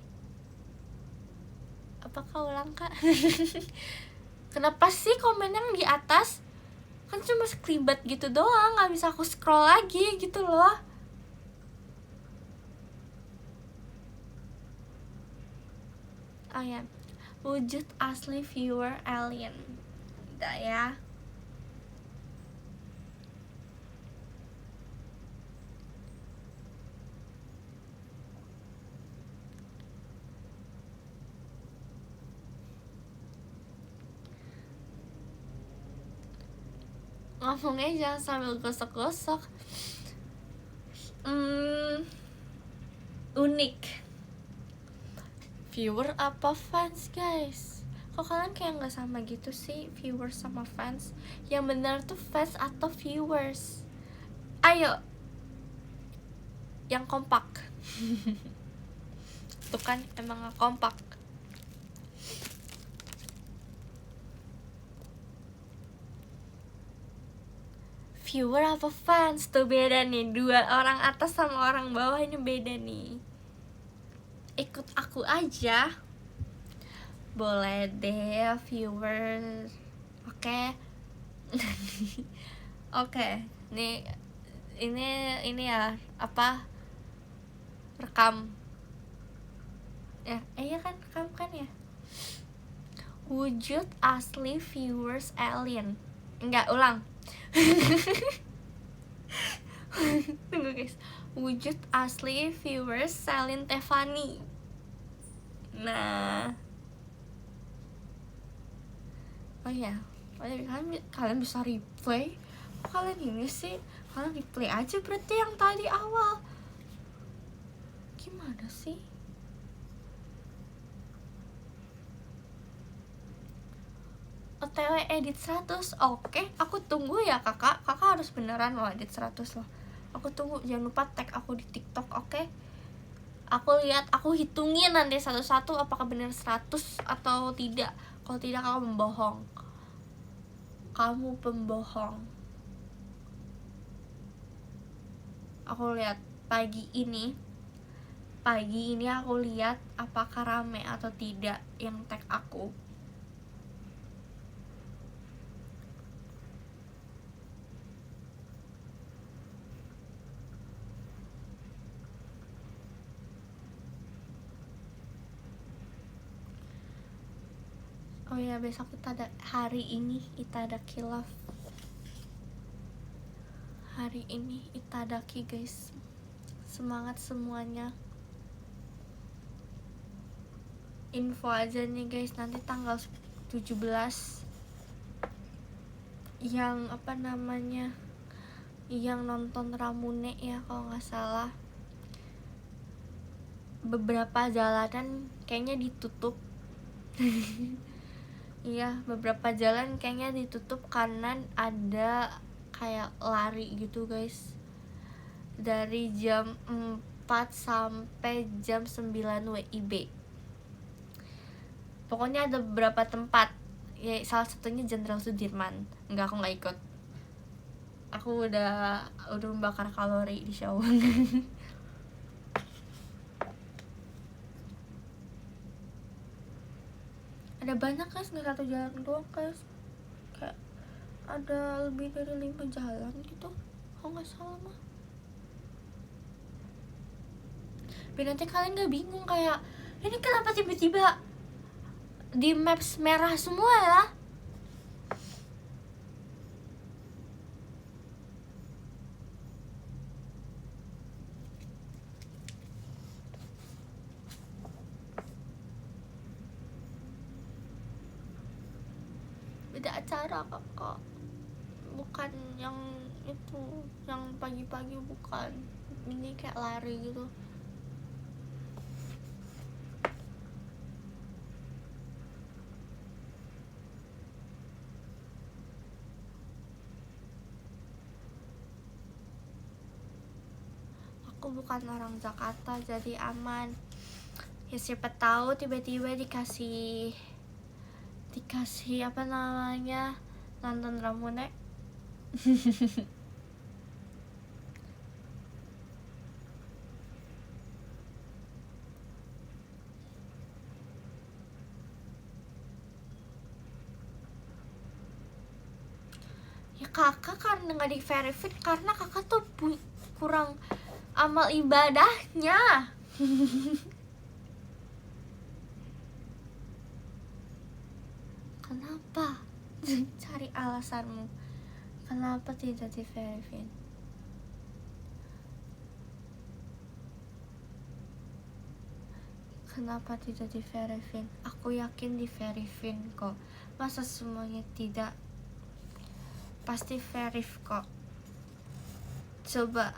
Apakah ulang kak? Kenapa sih komen yang di atas kan cuma sekelibat gitu doang, nggak bisa aku scroll lagi gitu loh. Oh ya, wujud asli viewer alien. Udah ya. Ngomongnya jangan sambil gosok-gosok. Unik. Viewer apa fans guys? Kok kalian kayak nggak sama gitu sih, viewers sama fans? Yang benar tuh fans atau viewers? Ayo, yang kompak. Tuh kan emang gak kompak. Viewer apa fans? Tuh beda nih, dua orang atas sama orang bawah ini beda nih. Ikut aku aja. Boleh deh viewer. Oke. Oke. Nih ini ya apa? Rekam. Ya, iya kan rekam kan ya? Wujud asli viewers alien. Enggak, ulang. Tunggu guys. Wujud asli viewers Celine Stefani. Nah, oh ya, kalian bisa replay. Kok kalian ini sih? Kalian replay aja berarti yang tadi awal. Gimana sih? OTW edit 100. Oke, aku tunggu ya kakak. Kakak harus beneran loh edit 100 loh. Aku tunggu, jangan lupa tag aku di TikTok, oke? Aku lihat, aku hitungin nanti satu-satu apakah benar 100 atau tidak. Kalau tidak, kamu membohong. Kamu pembohong. Aku lihat pagi ini aku lihat apakah rame atau tidak yang tag aku. Oh ya, besok kita ada hari ini Itadaki Love. Hari ini Itadaki guys. Semangat semuanya. Info aja nih guys, nanti tanggal 17 yang apa namanya, yang nonton Ramune ya kalau nggak salah, beberapa jalanan kayaknya ditutup. Iya, beberapa jalan kayaknya ditutup karena ada kayak lari gitu guys, dari jam 4 sampai jam 9 WIB. Pokoknya ada beberapa tempat ya, salah satunya Jenderal Sudirman. Enggak, aku nggak ikut. Aku udah membakar kalori di show. ada banyak guys, nggak satu jalan doang guys, kayak ada lebih dari 5 jalan gitu kalau nggak salah mah. Biar nanti kalian nggak bingung kayak ini kenapa tiba-tiba di maps merah semua ya. Beda acara kakak, bukan yang itu, yang pagi-pagi bukan, ini kayak lari gitu. Aku bukan orang Jakarta jadi aman ya, siapa tahu tiba-tiba dikasih apa namanya, nonton Ramune. Ya kakak karena nggak di verify karena kakak tuh kurang amal ibadahnya. Kenapa? Cari alasanmu. Kenapa tidak di verify? Kenapa tidak di verify? Aku yakin di verify kok. Masa semuanya tidak? Pasti verif kok. Coba,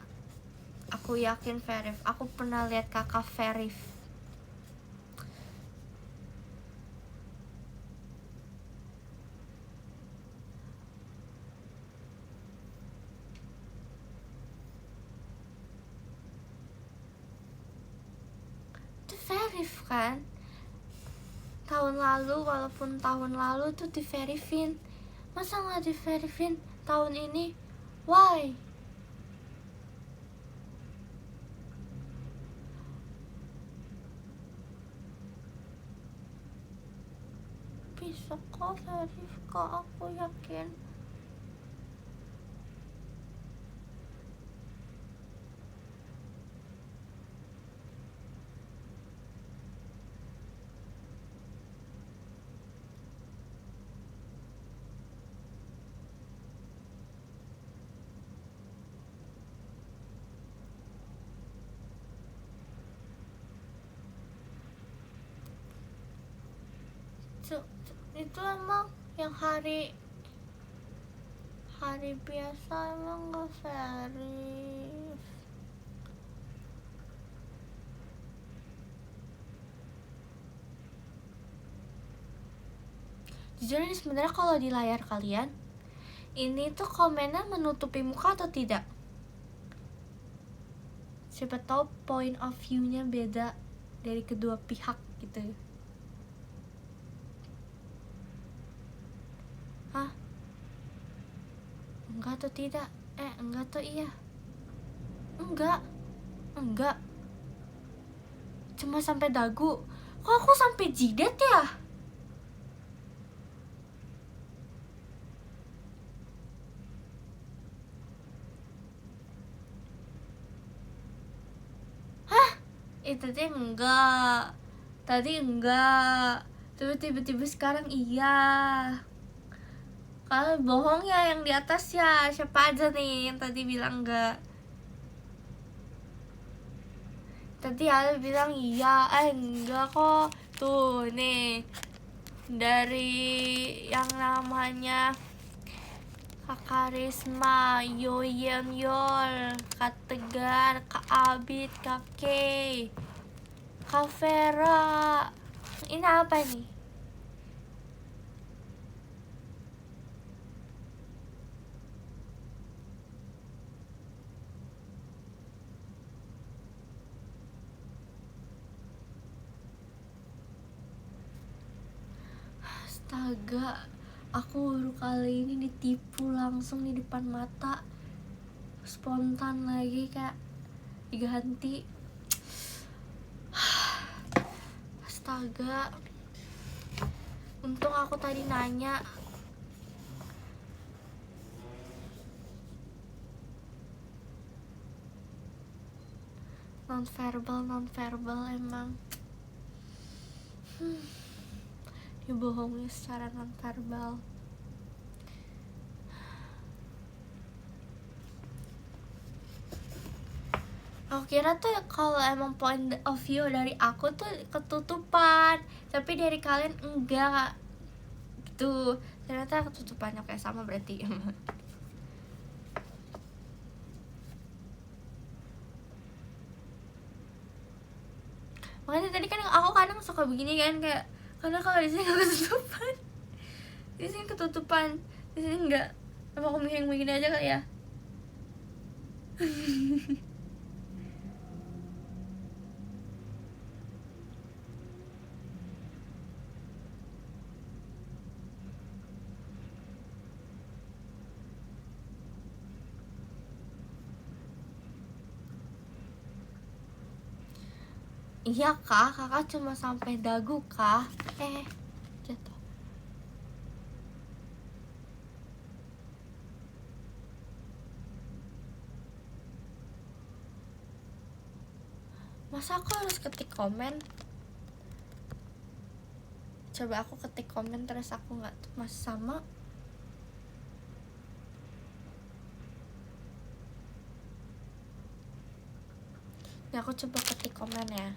aku yakin verif. Aku pernah lihat kakak verif. Itu verif kan? Tahun lalu, walaupun tahun lalu tuh di verifin. Masa nggak di verifin tahun ini? Why? Bisa kok verif kok, aku yakin. Itu emang yang hari biasa emang gak verif. Jujur ini sebenarnya kalau di layar kalian ini tuh komennya menutupi muka atau tidak? Siapa tahu point of view-nya beda dari kedua pihak gitu. Hah? Enggak atau tidak? Enggak atau iya? Enggak. Cuma sampai dagu. Kok aku sampai jidat ya? Hah? Itu tadi enggak. Tadi enggak. Tapi tiba-tiba sekarang iya. Kalau bohong ya yang di atas ya. Siapa aja nih yang tadi bilang enggak? Tadi Ale bilang iya, enggak kok. Tuh nih, dari yang namanya Kak Karisma, Yoyem Yol, Kak Tegar, Kak Abid, Kak Kay, Kak Vera. Ini apa nih? Astaga, aku baru kali ini ditipu langsung di depan mata. Spontan lagi kayak diganti. Astaga. Untung aku tadi nanya. Non verbal emang dibohongi secara non verbal. Aku kira tuh kalau emang point of view dari aku tuh ketutupan, tapi dari kalian enggak gitu. Ternyata ketutupan. Oke, sama berarti. Makanya tadi kan aku kadang suka begini kan, kayak karena kalau di sini nggak ketutupan, di sini ketutupan, di sini enggak. Apa aku mikirin begini aja kali ya? Iya kah? Kakak cuma sampai dagu kah? Jatuh. Masa aku harus ketik komen? Coba aku ketik komen terus aku nggak masih sama. Ya aku coba ketik komen ya.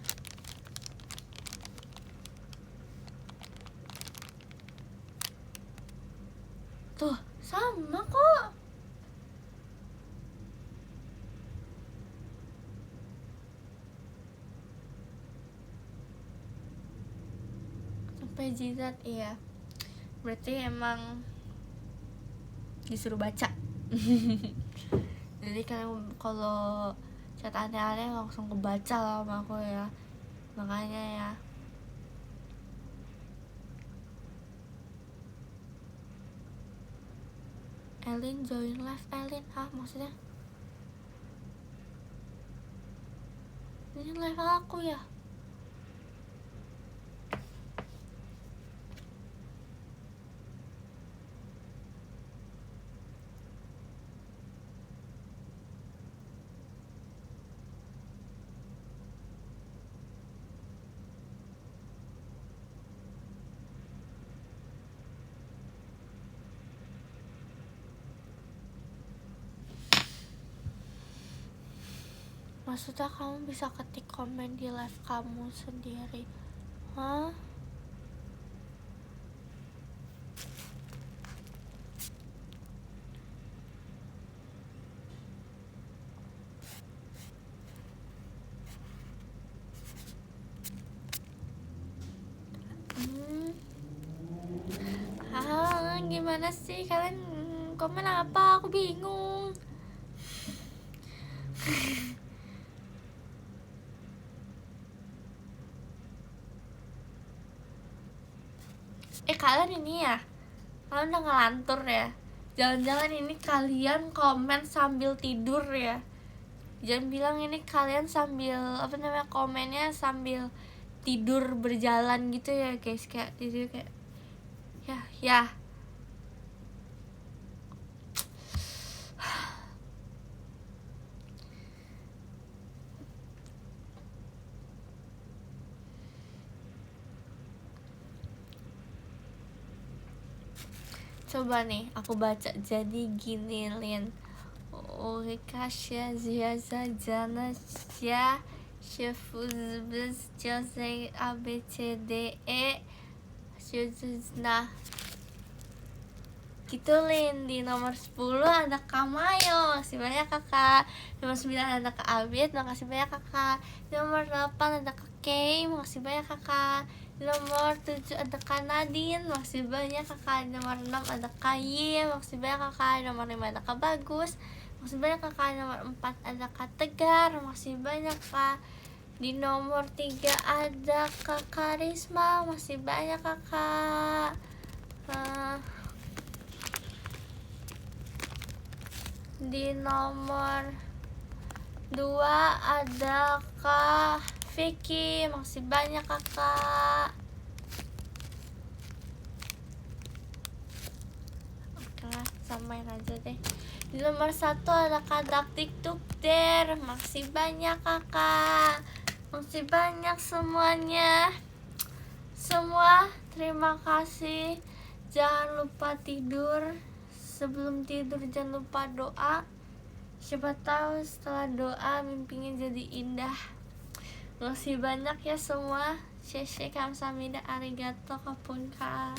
Tuh, sama kok. Sampai jidat, iya. Berarti emang disuruh baca. Jadi kalian kalau chat aneh-aneh langsung kebaca lah sama aku ya. Makanya ya. Elin join live. Elin, maksudnya ini live aku ya? Maksudnya kamu bisa ketik komen di live kamu sendiri? Hah? Gimana sih kalian komen apa? Aku bingung. Kalian ini ya, kalian udah ngelantur ya? Jangan-jangan ini kalian komen sambil tidur ya? Jangan bilang ini kalian sambil komennya sambil tidur berjalan gitu ya guys, kayak tidur kayak ya. Coba nih aku baca. Jadi gini, Lin. Kasya ziyaza jana ya şefuzbız jose abcde nah gitu, Lin. Di nomor 10 ada Kamayo, makasih banyak kakak. Nomor 9 ada Kak Abid, makasih banyak kakak. Nomor 8 ada Kak Kay, makasih banyak kakak. Nomor 7 ada Kak Nadine, makasih banyak kakak. Nomor 6 ada Kak Yim, makasih banyak kakak. Nomor 5 ada Kak Bagus, makasih banyak kakak. Nomor 4 ada Kak Tegar, makasih banyak kak. Di nomor 3 ada Kak Karisma, makasih banyak kakak. Di nomor 2 ada Kak Vicky, makasih banyak kakak. samain aja deh. Di nomor 1 ada Kak Tiktuk Der. Makasih banyak kakak, makasih banyak semuanya. Semua terima kasih. Jangan lupa tidur. Sebelum tidur jangan lupa doa. Siapa tahu setelah doa mimpinya jadi indah. Makasih banyak ya semua. Sheshe kamsahamnida arigato kapun ka.